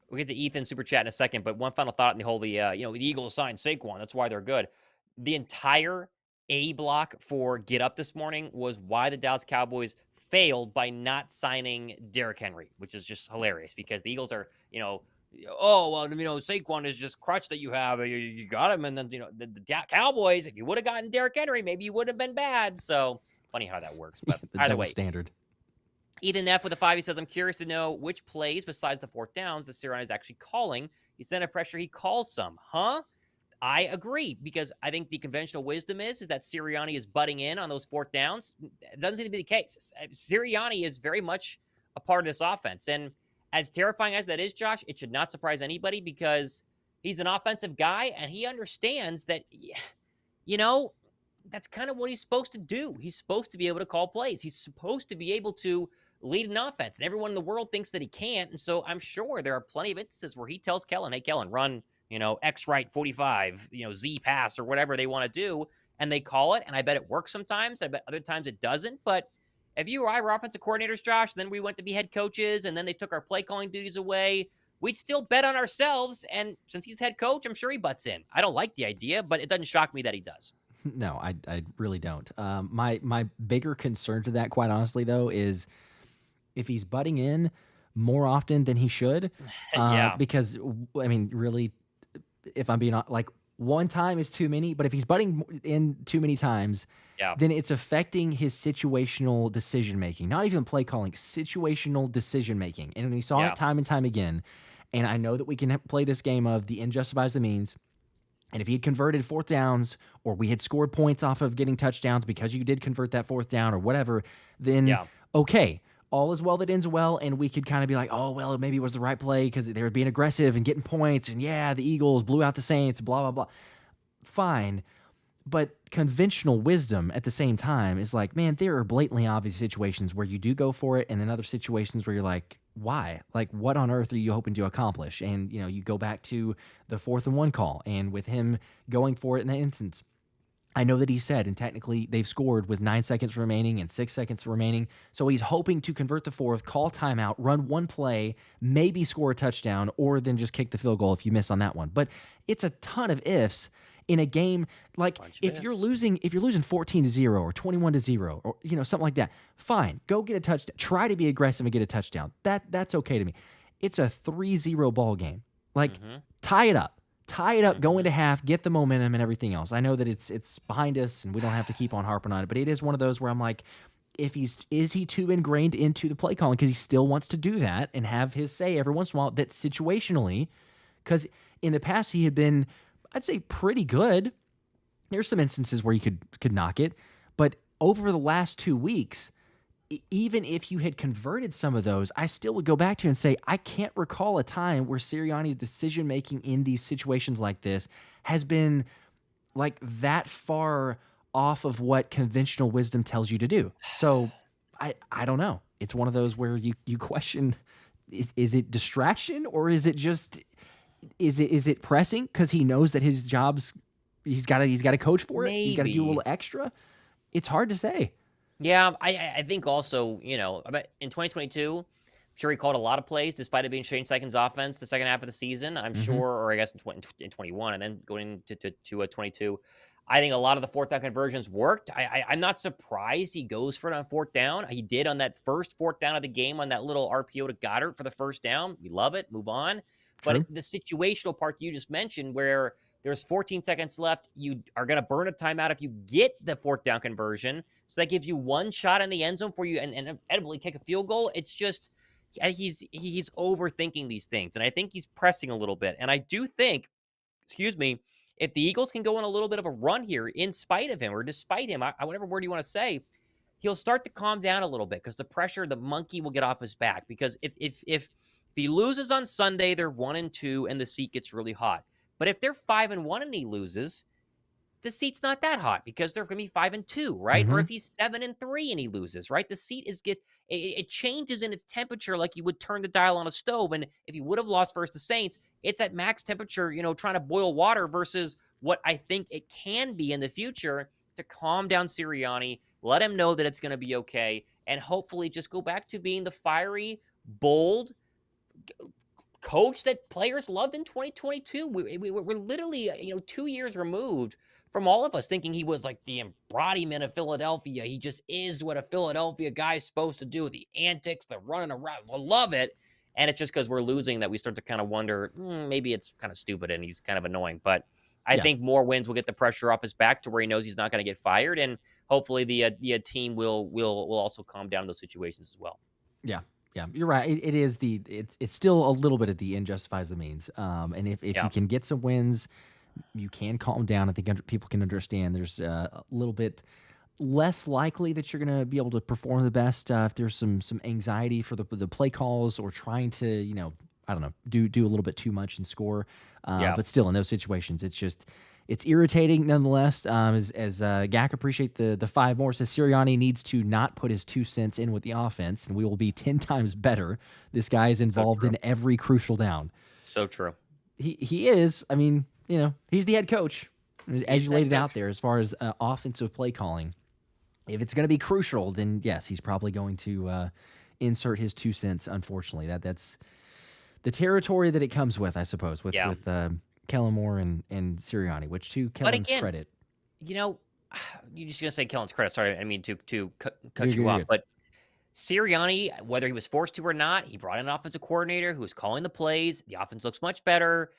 We'll get to Ethan super chat in a second, but one final thought on the whole, the Eagles signed Saquon. That's why they're good. The entire A block for Get Up this morning was why the Dallas Cowboys failed by not signing Derrick Henry, which is just hilarious because the Eagles are, Saquon is just crutch that you have. You got him. And then, the Cowboys, if you would have gotten Derrick Henry, maybe you would have been bad. So funny how that works. But the either way. Standard. Ethan F with a 5, he says, I'm curious to know which plays besides the 4th downs that Sirianni is actually calling. He's under pressure. He calls some. Huh? I agree because I think the conventional wisdom is that Sirianni is butting in on those 4th downs. It doesn't seem to be the case. Sirianni is very much a part of this offense. And as terrifying as that is, Josh, it should not surprise anybody because he's an offensive guy and he understands that, that's kind of what he's supposed to do. He's supposed to be able to call plays. He's supposed to be able to lead an offense. And everyone in the world thinks that he can't. And so I'm sure there are plenty of instances where he tells Kellen, hey, Kellen, run, X right 45, Z pass or whatever they want to do. And they call it. And I bet it works sometimes. I bet other times it doesn't. But if you or I were offensive coordinators, Josh, then we went to be head coaches and then they took our play calling duties away, we'd still bet on ourselves. And since he's head coach, I'm sure he butts in. I don't like the idea, but it doesn't shock me that he does. No, I really don't. My bigger concern to that, quite honestly, though, is if he's butting in more often than he should. Because, I mean, really, if I'm being like, one time is too many, but if he's butting in too many times, then it's affecting his situational decision-making. Not even play calling, situational decision-making. And we saw it time and time again. And I know that we can play this game of the end justifies the means. And if he had converted 4th downs or we had scored points off of getting touchdowns because you did convert that 4th down or whatever, then okay, all is well that ends well. And we could kind of be like, oh, well, maybe it was the right play because they were being aggressive and getting points. And the Eagles blew out the Saints, blah, blah, blah. Fine. But conventional wisdom at the same time is like, man, there are blatantly obvious situations where you do go for it. And then other situations where you're like, why? Like, what on earth are you hoping to accomplish? And, you go back to the 4th and 1 call. And with him going for it in that instance, I know that he said, and technically they've scored with 9 seconds remaining and 6 seconds remaining. So he's hoping to convert the 4th, call timeout, run one play, maybe score a touchdown, or then just kick the field goal if you miss on that one. But it's a ton of ifs in a game. Like if you're losing 14-0 or 21-0 or something like that, fine, go get a touchdown. Try to be aggressive and get a touchdown. That's okay to me. It's a 3-0 ball game. Like tie it up. tie it up, go into half, get the momentum and everything else. I know that it's behind us and we don't have to keep on harping on it, but it is one of those where I'm like, is he too ingrained into the play calling because he still wants to do that and have his say every once in a while that situationally, because in the past he had been, I'd say, pretty good. There's some instances where you could knock it, but over the last 2 weeks, even if you had converted some of those, I still would go back to and say, I can't recall a time where Sirianni's decision-making in these situations like this has been like that far off of what conventional wisdom tells you to do. So I don't know. It's one of those where you question, is it distraction or is it just, is it pressing because he knows that his job's, he's got to coach for it. He's got to do a little extra. It's hard to say. Yeah, I think also, in 2022, I'm sure he called a lot of plays despite it being Shane Steichen's offense the second half of the season. I'm sure, or I guess in 21 and then going into 22. I think a lot of the fourth down conversions worked. I'm not surprised he goes for it on fourth down. He did on that first fourth down of the game on that little RPO to Goddard for the first down. We love it. Move on. True. But the situational part you just mentioned where there's 14 seconds left, you are going to burn a timeout if you get the fourth down conversion. So that gives you one shot in the end zone for you and inevitably kick a field goal. It's just he's overthinking these things. And I think he's pressing a little bit. And I do think, if the Eagles can go on a little bit of a run here in spite of him or despite him, whatever word you want to say, he'll start to calm down a little bit because the pressure, the monkey will get off his back. Because if he loses on Sunday, they're 1-2 and the seat gets really hot. But if they're 5-1 and he loses, the seat's not that hot because they're going to be 5-2, right? Or if he's 7-3 and he loses, right? The seat it changes in its temperature like you would turn the dial on a stove. And if you would have lost versus the Saints, it's at max temperature, trying to boil water versus what I think it can be in the future to calm down Sirianni, let him know that it's going to be okay, and hopefully just go back to being the fiery, bold coach that players loved in 2022. We're literally, 2 years removed from all of us thinking he was like the embodiment of Philadelphia. He just is what a Philadelphia guy is supposed to do. The antics, the running around. I love it. And it's just because we're losing that we start to kind of wonder, maybe it's kind of stupid and he's kind of annoying. But I think more wins will get the pressure off his back to where he knows he's not going to get fired. And hopefully the team will also calm down in those situations as well. Yeah. Yeah, you're right. It's still a little bit of the end justifies the means. And if you can get some wins, you can calm down. I think people can understand there's a little bit less likely that you're going to be able to perform the best if there's some anxiety for the play calls or trying to, I don't know, do a little bit too much and score. But still, in those situations, it's irritating nonetheless. As Gak appreciate the 5 more, says Sirianni needs to not put his 2 cents in with the offense, and we will be 10 times better. This guy is involved in every crucial down. So true. He is. I mean, he's the head coach, as you laid it out there, as far as offensive play calling. If it's going to be crucial, then yes, he's probably going to insert his 2 cents. Unfortunately, that's the territory that it comes with, I suppose, with Kellen Moore and Sirianni, which to Kellen's credit. You're just going to say Kellen's credit. Sorry, I mean to cut you off. But Sirianni, whether he was forced to or not, he brought in an offensive coordinator who was calling the plays. The offense looks much better.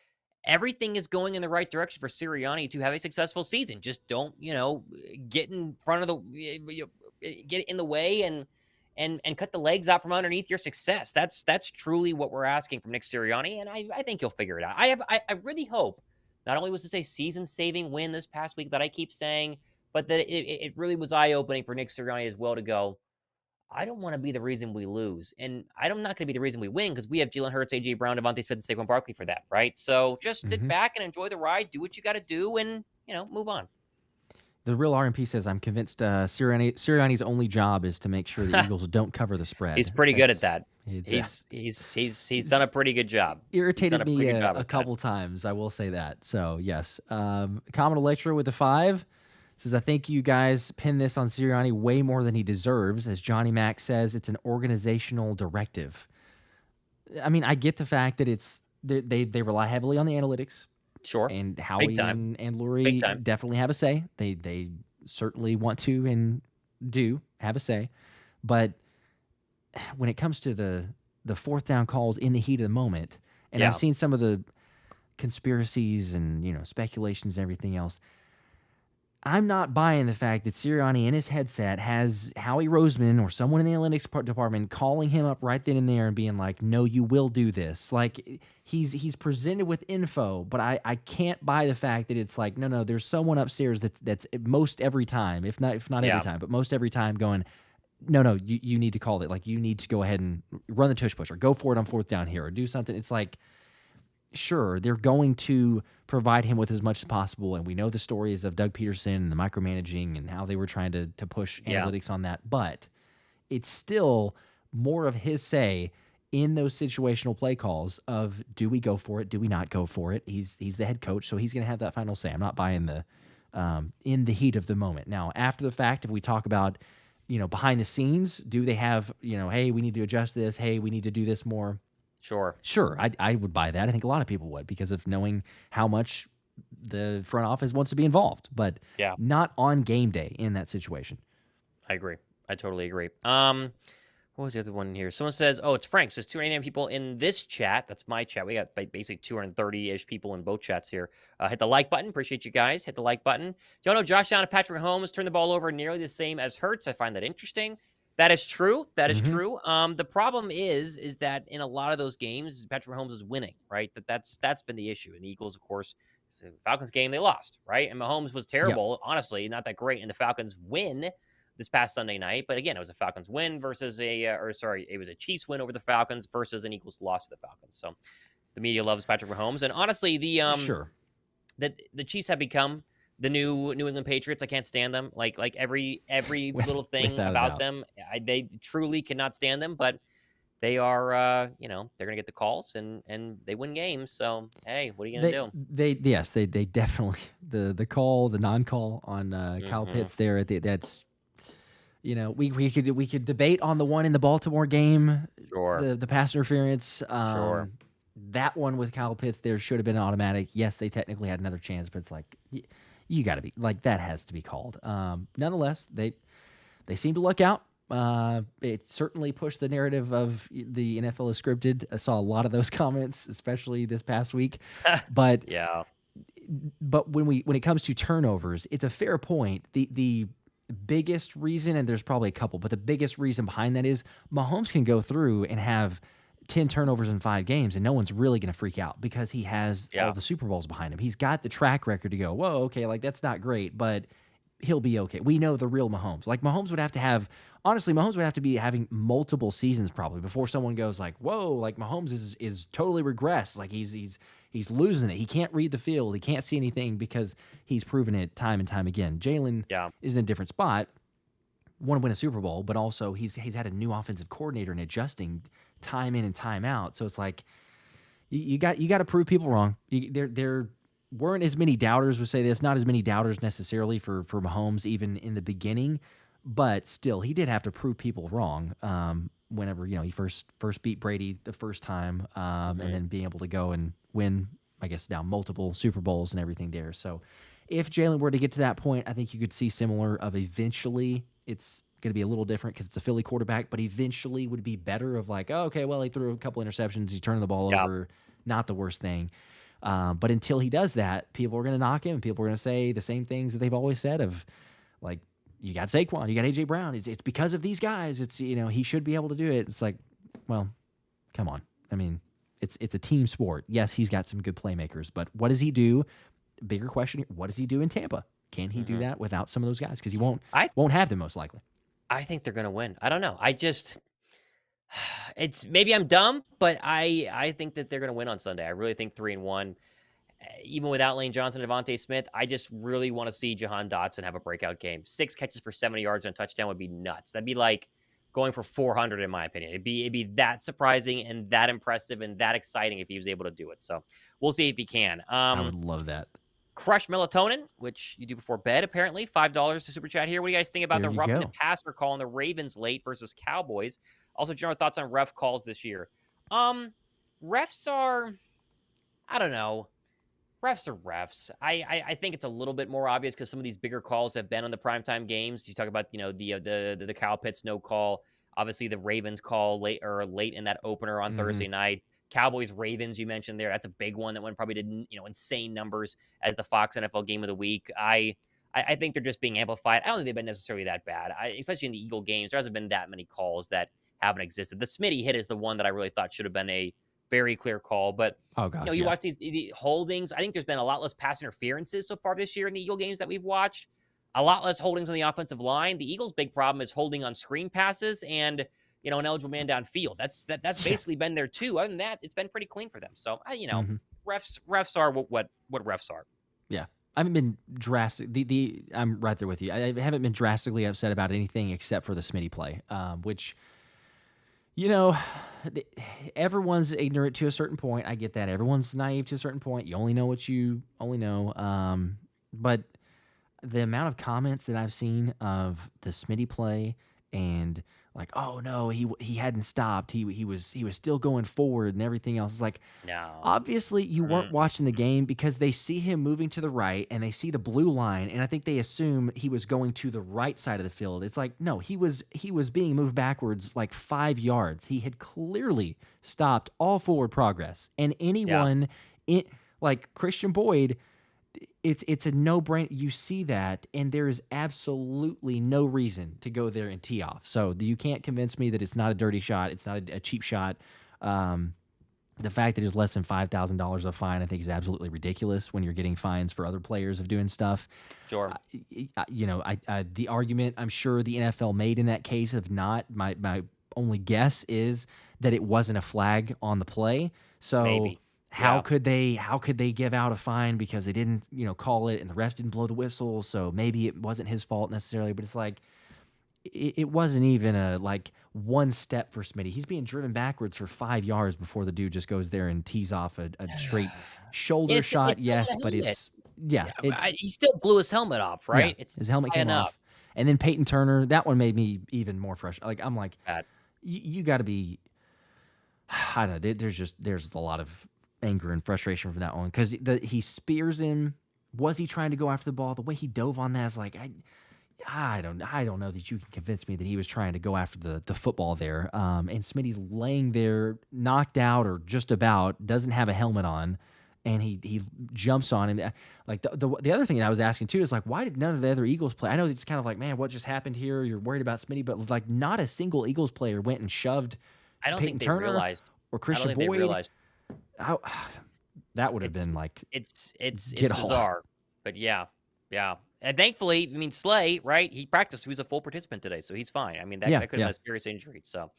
Everything is going in the right direction for Sirianni to have a successful season. Just don't, get in front of get in the way and cut the legs out from underneath your success. That's truly what we're asking from Nick Sirianni, and I think he'll figure it out. I really hope not only was this a season-saving win this past week that I keep saying, but that it really was eye-opening for Nick Sirianni as well to go, I don't want to be the reason we lose, and I'm not going to be the reason we win because we have Jalen Hurts, A.J. Brown, DeVonta Smith, and Saquon Barkley for that, right? So just sit back and enjoy the ride, do what you got to do, and, move on. The real RMP says, I'm convinced Sirianni's only job is to make sure the Eagles don't cover the spread. He's pretty good at that. He's done a pretty good job. Irritated me a couple times, I will say that. So, yes. Common Electra with the 5 says, I think you guys pin this on Sirianni way more than he deserves. As Johnny Mac says, it's an organizational directive. I mean, I get the fact that they rely heavily on the analytics. Sure. And Howie and Lurie definitely have a say. They certainly want to and do have a say. But when it comes to the fourth down calls in the heat of the moment, and I've seen some of the conspiracies and, speculations and everything else. I'm not buying the fact that Sirianni in his headset has Howie Roseman or someone in the analytics department calling him up right then and there and being like, "No, you will do this." Like he's presented with info, but I can't buy the fact that it's like, no, there's someone upstairs that's most every time, if not every time, but most every time going, no, you need to call it. Like you need to go ahead and run the tush push or go for it on fourth down here or do something. It's like, sure, they're going to provide him with as much as possible. And we know the stories of Doug Peterson and the micromanaging and how they were trying to push analytics on that. But it's still more of his say in those situational play calls of, do we go for it? Do we not go for it? He's the head coach, so he's going to have that final say. I'm not buying the in the heat of the moment. Now, after the fact, if we talk about, behind the scenes, do they have, hey, we need to adjust this. Hey, we need to do this more. Sure, I would buy that. I think a lot of people would because of knowing how much the front office wants to be involved, but not on game day in that situation. I agree. I totally agree. What was the other one here? Someone says, oh, it's Frank. Says 289 people in this chat. That's my chat. We got basically 230-ish people in both chats here. Hit the like button. Appreciate you guys. Hit the like button. Do y'all know Josh Allen and Patrick Mahomes turned the ball over nearly the same as Hurts? I find that interesting. That is true. That is true. The problem is that in a lot of those games, Patrick Mahomes is winning, right? That's been the issue. And the Eagles, of course, the Falcons game, they lost, right? And Mahomes was terrible, honestly, not that great. And the Falcons win this past Sunday night. But again, it was a Falcons win versus it was a Chiefs win over the Falcons versus an Eagles loss to the Falcons. So the media loves Patrick Mahomes. And honestly, the Chiefs have become the new New England Patriots. I can't stand them. Like every little thing about them, they truly cannot stand them. But they are, they're gonna get the calls and they win games. So hey, what are you gonna do? They definitely the call, the non-call on Kyle Pitts there. That's we could debate on the one in the Baltimore game, the pass interference. That one with Kyle Pitts there should have been automatic. Yes, they technically had another chance, but it's like, you got to be like, that has to be called. Nonetheless, they seem to luck out. It certainly pushed the narrative of the NFL is scripted. I saw a lot of those comments, especially this past week. But but when it comes to turnovers, it's a fair point. The biggest reason, and there's probably a couple, but the biggest reason behind that is Mahomes can go through and have 10 turnovers in 5 games, and no one's really going to freak out because he has all the Super Bowls behind him. He's got the track record to go, whoa, okay, like that's not great, but he'll be okay. We know the real Mahomes. Like Mahomes would have to be having multiple seasons probably before someone goes like, whoa, like Mahomes is totally regressed. Like he's losing it. He can't read the field. He can't see anything because he's proven it time and time again. Jalen is in a different spot. Want to win a Super Bowl, but also he's had a new offensive coordinator and adjusting time in and time out. So it's like you got to prove people wrong. There weren't as many doubters would say this, not as many doubters necessarily for Mahomes even in the beginning, but still he did have to prove people wrong. Whenever he first beat Brady the first time, and then being able to go and win, I guess now multiple Super Bowls and everything there. So if Jalen were to get to that point, I think you could see similar of eventually. It's going to be a little different because it's a Philly quarterback, but eventually would be better of like, oh, okay, well, he threw a couple interceptions. He turned the ball over. Not the worst thing. But until he does that, people are going to knock him. People are going to say the same things that they've always said of like, you got Saquon, you got A.J. Brown. It's because of these guys. It's, he should be able to do it. It's like, well, come on. I mean, it's a team sport. Yes, he's got some good playmakers, but what does he do? Bigger question here. What does he do in Tampa? Can he do that without some of those guys? Because he won't have them most likely. I think they're going to win. I don't know. It's maybe I'm dumb, but I think that they're going to win on Sunday. I really think 3-1, even without Lane Johnson and DeVonta Smith. I just really want to see Jahan Dotson have a breakout game. 6 catches for 70 yards and a touchdown would be nuts. That'd be like going for 400 in my opinion. It'd be that surprising and that impressive and that exciting if he was able to do it. So we'll see if he can. I would love that. Crush Melatonin, which you do before bed, apparently. $5 to Super Chat here. What do you guys think about the roughing the passer call on the Ravens late versus Cowboys? Also, general thoughts on ref calls this year. Refs are, I don't know. Refs are refs. I think it's a little bit more obvious because some of these bigger calls have been on the primetime games. You talk about, the Kyle Pitts no call. Obviously, the Ravens call late in that opener on Thursday night. Cowboys Ravens you mentioned there. That's a big one. That one probably did insane numbers as the Fox NFL game of the week. I think they're just being amplified. I don't think they've been necessarily that bad. Especially in the Eagle games, there hasn't been that many calls that haven't existed. The Smitty hit is the one that I really thought should have been a very clear call. But Oh gosh, you yeah. watch the holdings. I think there's been a lot less pass interferences so far this year in the Eagle games that we've watched. A lot less holdings on the offensive line. The Eagles' big problem is holding on screen passes and an eligible man downfield. That's basically been there too. Other than that, it's been pretty clean for them. So refs are what refs are. Yeah. I haven't been drastic. I'm right there with you. I haven't been drastically upset about anything except for the Smitty play, which, everyone's ignorant to a certain point. I get that. Everyone's naive to a certain point. You only know what you only know. But the amount of comments that I've seen of the Smitty play and like, oh no, he hadn't stopped. He was still going forward and everything else. It's like, No. obviously you weren't watching the game because they see him moving to the right and they see the blue line, and I think they assume he was going to the right side of the field. It's like, no, he was being moved backwards like 5 yards. He had clearly stopped all forward progress. And anyone like Christian Boyd, it's a no-brainer. You see that, and there is absolutely no reason to go there and tee off. So you can't convince me that it's not a dirty shot. It's not a cheap shot. The fact that it's less than $5,000 of fine, I think, is absolutely ridiculous when you're getting fines for other players of doing stuff. Sure. The argument I'm sure the NFL made in that case of not, my only guess is that it wasn't a flag on the play. So Maybe. How could they give out a fine because they didn't, call it and the refs didn't blow the whistle? So maybe it wasn't his fault necessarily, but it's like it wasn't even a one step for Smitty. He's being driven backwards for 5 yards before the dude just goes there and tees off a straight shoulder shot. Yes, but he still blew his helmet off, right? Yeah, his helmet came off. And then Peyton Turner, that one made me even more frustrated. I'm like, you got to be. I don't know. There's a lot of anger and frustration from that one because he spears him. Was he trying to go after the ball? The way he dove on that is like, I don't know that you can convince me that he was trying to go after the football there. And Smitty's laying there, knocked out or just about, doesn't have a helmet on, and he jumps on him. Like the other thing that I was asking too is like, why did none of the other Eagles play? I know it's kind of like, man, what just happened here? You're worried about Smitty, but like not a single Eagles player went and shoved. I don't Peyton think they Turner realized or Christian Boyd. They realized. That would have been like it's bizarre, but yeah. And thankfully, I mean Slay, right? He practiced. He was a full participant today, so he's fine. I mean that could have been a serious injury. So,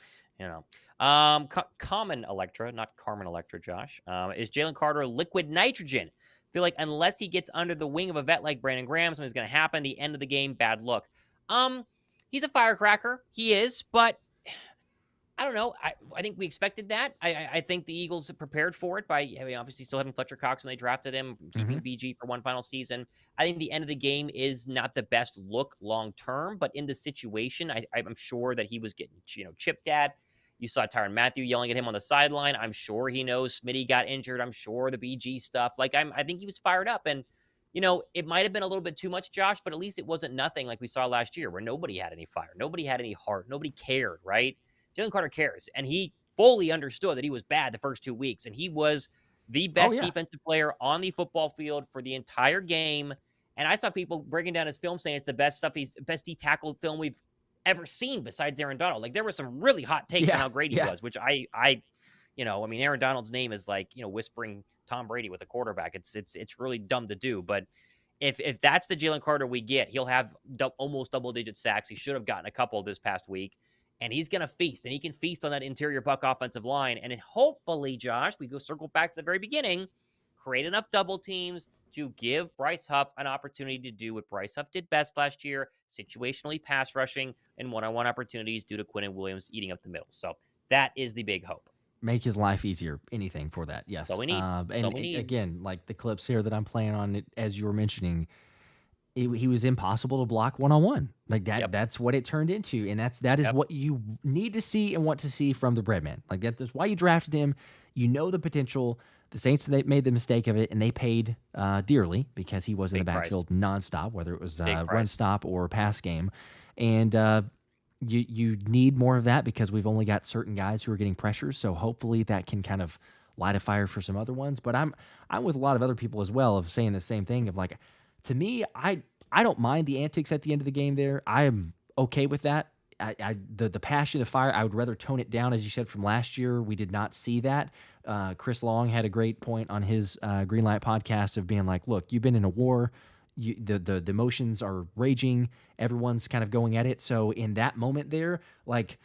Common Electra, not Carmen Electra, Josh, is Jalen Carter liquid nitrogen. I feel like unless he gets under the wing of a vet like Brandon Graham, something's going to happen. The end of the game, bad look. He's a firecracker. He is, but I don't know. I think we expected that. I think the Eagles prepared for it by obviously still having Fletcher Cox when they drafted him, keeping BG for one final season. I think the end of the game is not the best look long term, but in the situation, I'm sure that he was getting chipped at. You saw Tyrann Mathieu yelling at him on the sideline. I'm sure he knows Smitty got injured. I'm sure the BG stuff. I think he was fired up, and it might have been a little bit too much, Josh, but at least it wasn't nothing like we saw last year where nobody had any fire, nobody had any heart, nobody cared, right? Jalen Carter cares, and he fully understood that he was bad the first 2 weeks, and he was the best defensive player on the football field for the entire game. And I saw people breaking down his film saying it's the best D-tackle film we've ever seen besides Aaron Donald. Like there were some really hot takes on how great he was, which I mean, Aaron Donald's name is like whispering Tom Brady with a quarterback. It's really dumb to do, but if that's the Jalen Carter we get, he'll have almost double-digit sacks. He should have gotten a couple this past week. And he's going to feast, and he can feast on that interior Buck offensive line. And hopefully, Josh, we go circle back to the very beginning, create enough double teams to give Bryce Huff an opportunity to do what Bryce Huff did best last year, situationally pass rushing and one-on-one opportunities due to Quinyon Williams eating up the middle. So that is the big hope. Make his life easier. Anything for that. Yes. That's all we need. And again, like the clips here that I'm playing on, as you were mentioning, he was impossible to block one-on-one. Like that. That's what it turned into, and that is what you need to see and want to see from the Breadman. Like that's why you drafted him. You know the potential. The Saints, they made the mistake of it, and they paid dearly because he was in the backfield nonstop, whether it was run stop or pass game. And you need more of that because we've only got certain guys who are getting pressures. So hopefully that can kind of light a fire for some other ones. But I'm with a lot of other people as well of saying the same thing of like, to me, I don't mind the antics at the end of the game there. I am okay with that. The passion, the fire, I would rather tone it down, as you said, from last year. We did not see that. Chris Long had a great point on his Greenlight podcast of being like, look, you've been in a war. The emotions are raging. Everyone's kind of going at it. So in that moment there, like,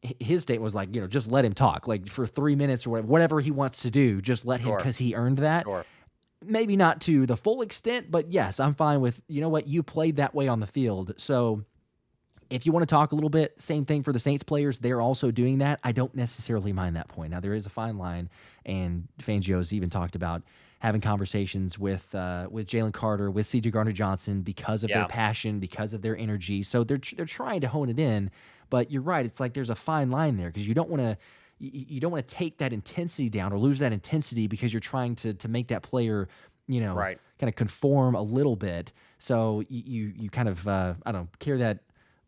his statement was like, just let him talk. Like, for 3 minutes or whatever he wants to do, just let him, because he earned that. Sure. Maybe not to the full extent, but yes, I'm fine with, you played that way on the field. So if you want to talk a little bit, same thing for the Saints players. They're also doing that. I don't necessarily mind that point. Now, there is a fine line, and Fangio's even talked about having conversations with Jalen Carter, with C.J. Gardner-Johnson, because of their passion, because of their energy. So they're trying to hone it in. But you're right. It's like there's a fine line there, because you don't want to take that intensity down or lose that intensity because you're trying to make that player, kind of conform a little bit. So you kind of I don't know, carry that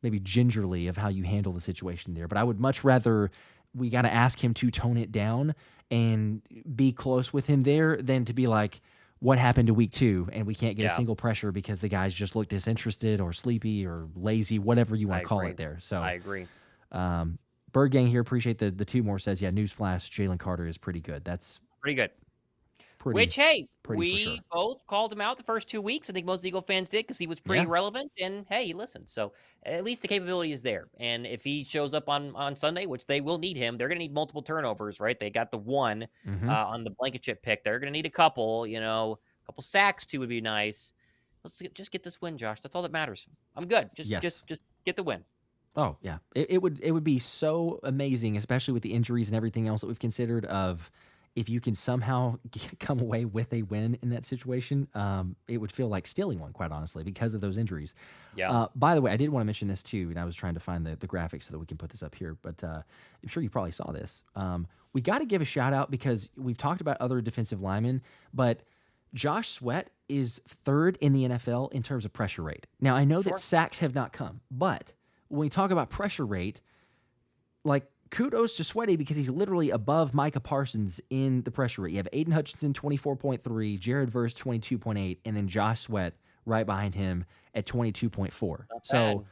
maybe gingerly of how you handle the situation there. But I would much rather we got to ask him to tone it down and be close with him there than to be like, what happened to week 2 and we can't get a single pressure because the guys just look disinterested or sleepy or lazy, whatever you want to call it there. So I agree. Bird Gang here, appreciate the 2 more, says, yeah, newsflash, Jalen Carter is pretty good. That's pretty good. Which, hey, we both called him out the first 2 weeks. I think most Eagle fans did, because he was pretty relevant, and hey, he listened. So at least the capability is there. And if he shows up on Sunday, which they will need him, they're going to need multiple turnovers, right? They got the one on the Blankenship pick. They're going to need a couple, a couple sacks too would be nice. Let's just get this win, Josh. That's all that matters. I'm good. Just get the win. Oh, yeah. It would be so amazing, especially with the injuries and everything else that we've considered, of if you can somehow come away with a win in that situation. It would feel like stealing one, quite honestly, because of those injuries. Yeah. By the way, I did want to mention this too, and I was trying to find the graphics so that we can put this up here, but I'm sure you probably saw this. We got to give a shout out, because we've talked about other defensive linemen, but Josh Sweat is 3rd in the NFL in terms of pressure rate. Now, I know that sacks have not come, but when we talk about pressure rate, like, kudos to Sweaty, because he's literally above Micah Parsons in the pressure rate. You have Aiden Hutchinson, 24.3, Jared Verse, 22.8, and then Josh Sweat right behind him at 22.4. So,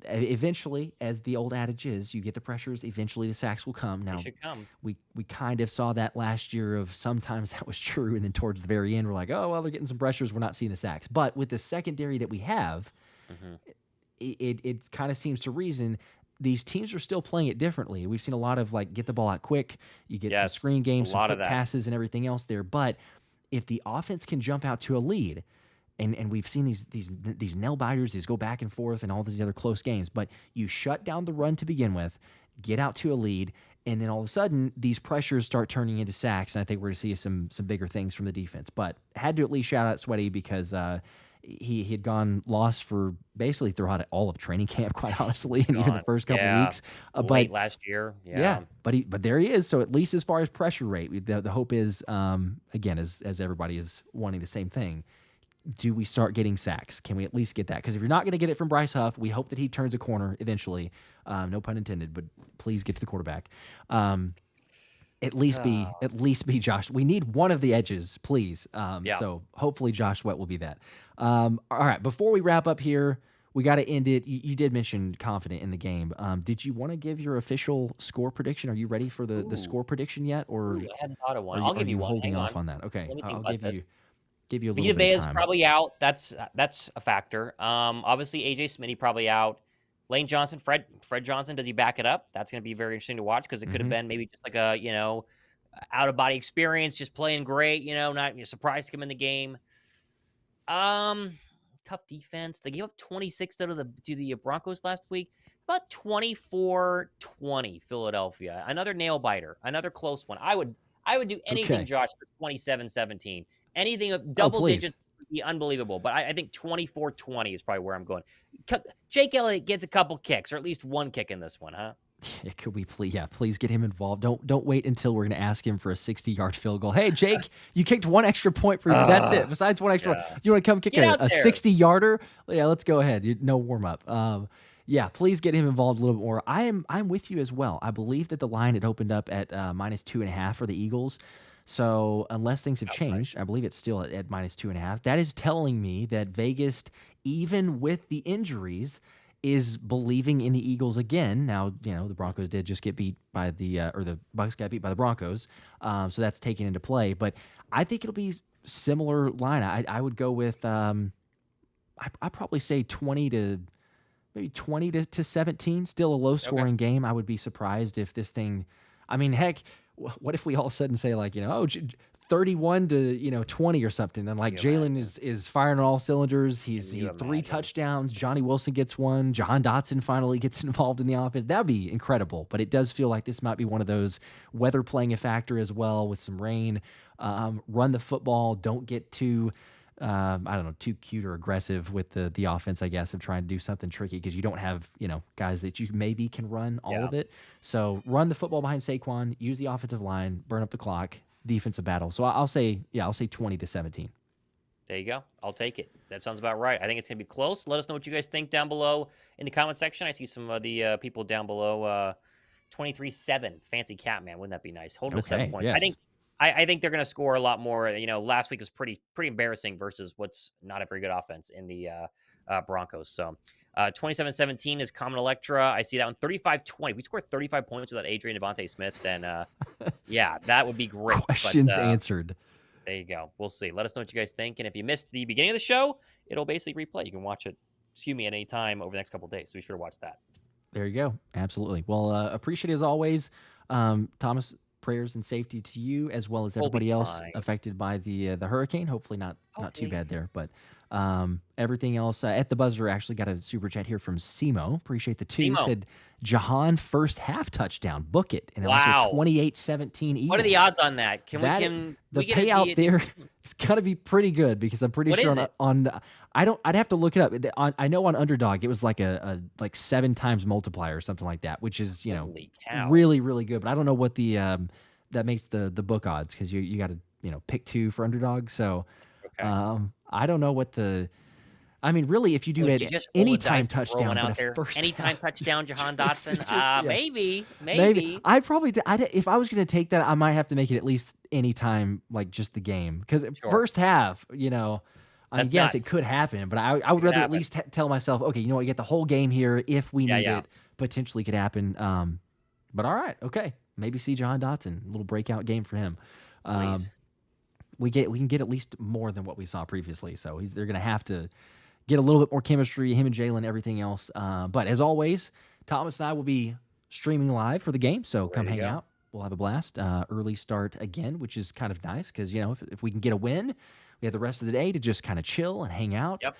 eventually, as the old adage is, you get the pressures, eventually the sacks will come. Now, they should come. We kind of saw that last year of sometimes that was true, and then towards the very end, we're like, oh, well, they're getting some pressures, we're not seeing the sacks. But with the secondary that we have, it kind of seems to reason these teams are still playing it differently. We've seen a lot of, like, get the ball out quick, you get some screen games, some quick passes and everything else there. But if the offense can jump out to a lead, and we've seen these nail biters, these go back and forth and all these other close games, but you shut down the run to begin with, get out to a lead, and then all of a sudden these pressures start turning into sacks, and I think we're going to see some bigger things from the defense. But had to at least shout out Sweaty, because he had gone lost for basically throughout all of training camp, quite honestly, and even the first couple weeks. Late last year. But there he is. So at least as far as pressure rate, the hope is, again, as everybody is wanting the same thing, do we start getting sacks? Can we at least get that? Because if you're not going to get it from Bryce Huff, we hope that he turns a corner eventually. No pun intended, but please get to the quarterback. At least be Josh. We need one of the edges, please. So hopefully Josh Sweat will be that. All right, before we wrap up here, we got to end it. You did mention confident in the game. Did you want to give your official score prediction? Are you ready for the score prediction yet? Or I hadn't thought of one. I'll give you one. Holding off on that. Okay, I'll give you a little Vita bit Vea of time. is probably out. That's a factor. Obviously AJ Smitty probably out. Lane Johnson, Fred Johnson, does he back it up? That's going to be very interesting to watch, because it could have been maybe just like a out of body experience, just playing great. Not surprised to come in the game. Tough defense. They gave up 26 to the Broncos last week. About 24-20 Philadelphia. Another nail biter. Another close one. I would do anything, Josh, for 27-17. Anything of double digits would be unbelievable. But I think 24-20 is probably where I'm going. Jake Elliott gets a couple kicks, or at least one kick in this one, huh? Could we please get him involved. Don't wait until we're going to ask him for a 60-yard field goal. Hey, Jake, you kicked one extra point for you. That's it. Besides one extra, you want to come kick a 60-yarder? Yeah, let's go ahead. No warm-up. Yeah, please get him involved a little bit more. I'm with you as well. I believe that the line had opened up at -2.5 for the Eagles. So unless things have changed, I believe it's still at -2.5. That is telling me that Vegas, even with the injuries, is believing in the Eagles again. Now, the Broncos did just get beat by or the Bucs got beat by the Broncos. So that's taken into play. But I think it'll be similar line. I would go with, I'd probably say 20 to 17. Still a low scoring game. I would be surprised if this thing, I mean, heck, what if we all of a sudden say 31 to 20 or something? Then Jalen is firing on all cylinders. He's 3 touchdowns. Johnny Wilson gets 1. Jahan Dotson finally gets involved in the offense. That'd be incredible. But it does feel like this might be one of those, weather playing a factor as well with some rain. Run the football. Don't get too too cute or aggressive with the offense, I guess, of trying to do something tricky because you don't have, guys that you maybe can run all of it. So run the football behind Saquon, use the offensive line, burn up the clock, defensive battle. So I'll say 20 to 17. There you go. I'll take it. That sounds about right. I think it's going to be close. Let us know what you guys think down below in the comment section. I see some of the people down below. 23-7. Fancy cat, man. Wouldn't that be nice? Hold them to 7 points. Yes. I think they're going to score a lot more. Last week was pretty embarrassing versus what's not a very good offense in the Broncos. So 27-17 is Common Electra. I see that one. 35-20. We scored 35 points without Adrian DeVonta Smith. Then, that would be great. Questions answered. There you go. We'll see. Let us know what you guys think. And if you missed the beginning of the show, it'll basically replay. You can watch it, at any time over the next couple of days. So be sure to watch that. There you go. Absolutely. Well, appreciate it as always. Thomas, prayers and safety to you as well as everybody else affected by the hurricane. Hopefully not too bad there, but everything else at the buzzer. Actually got a super chat here from Simo. Appreciate the 2. Said Jahan first half touchdown, book it, and also 28-17 Eagles. What are the odds on that? The payout there is got to be pretty good because I'm pretty sure on I'd have to look it up. I know on Underdog it was like a 7 times multiplier or something like that, which is really really good. But I don't know what the that makes the book odds because you got to pick 2 for Underdog. So I don't know what the. I mean, really, if you do it anytime touchdown, out there, anytime touchdown, Jahan Dotson, maybe. If I was going to take that, I might have to make it at least anytime, just the game, because first half, I guess it could happen, but I would rather at least tell myself, okay, you get the whole game here if we need it. Potentially could happen. But all right, okay, maybe see Jahan Dotson, a little breakout game for him. We can get at least more than what we saw previously, so they're going to have to get a little bit more chemistry, him and Jalen, everything else. But as always, Thomas and I will be streaming live for the game, so come hang out. We'll have a blast. Early start again, which is kind of nice because, if we can get a win, we have the rest of the day to just kind of chill and hang out. Yep.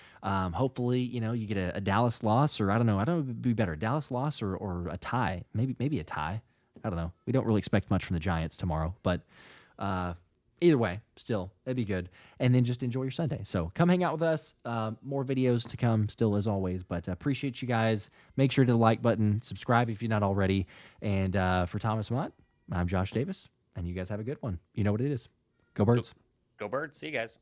Hopefully, you get a Dallas loss, or I don't know what would be better, Dallas loss or a tie. Maybe a tie. I don't know. We don't really expect much from the Giants tomorrow, but either way, still, that'd be good. And then just enjoy your Sunday. So come hang out with us. More videos to come still as always, but appreciate you guys. Make sure to hit the like button, subscribe if you're not already. And for Thomas Mott, I'm Josh Davis, and you guys have a good one. You know what it is. Go Birds. Go Birds. See you guys.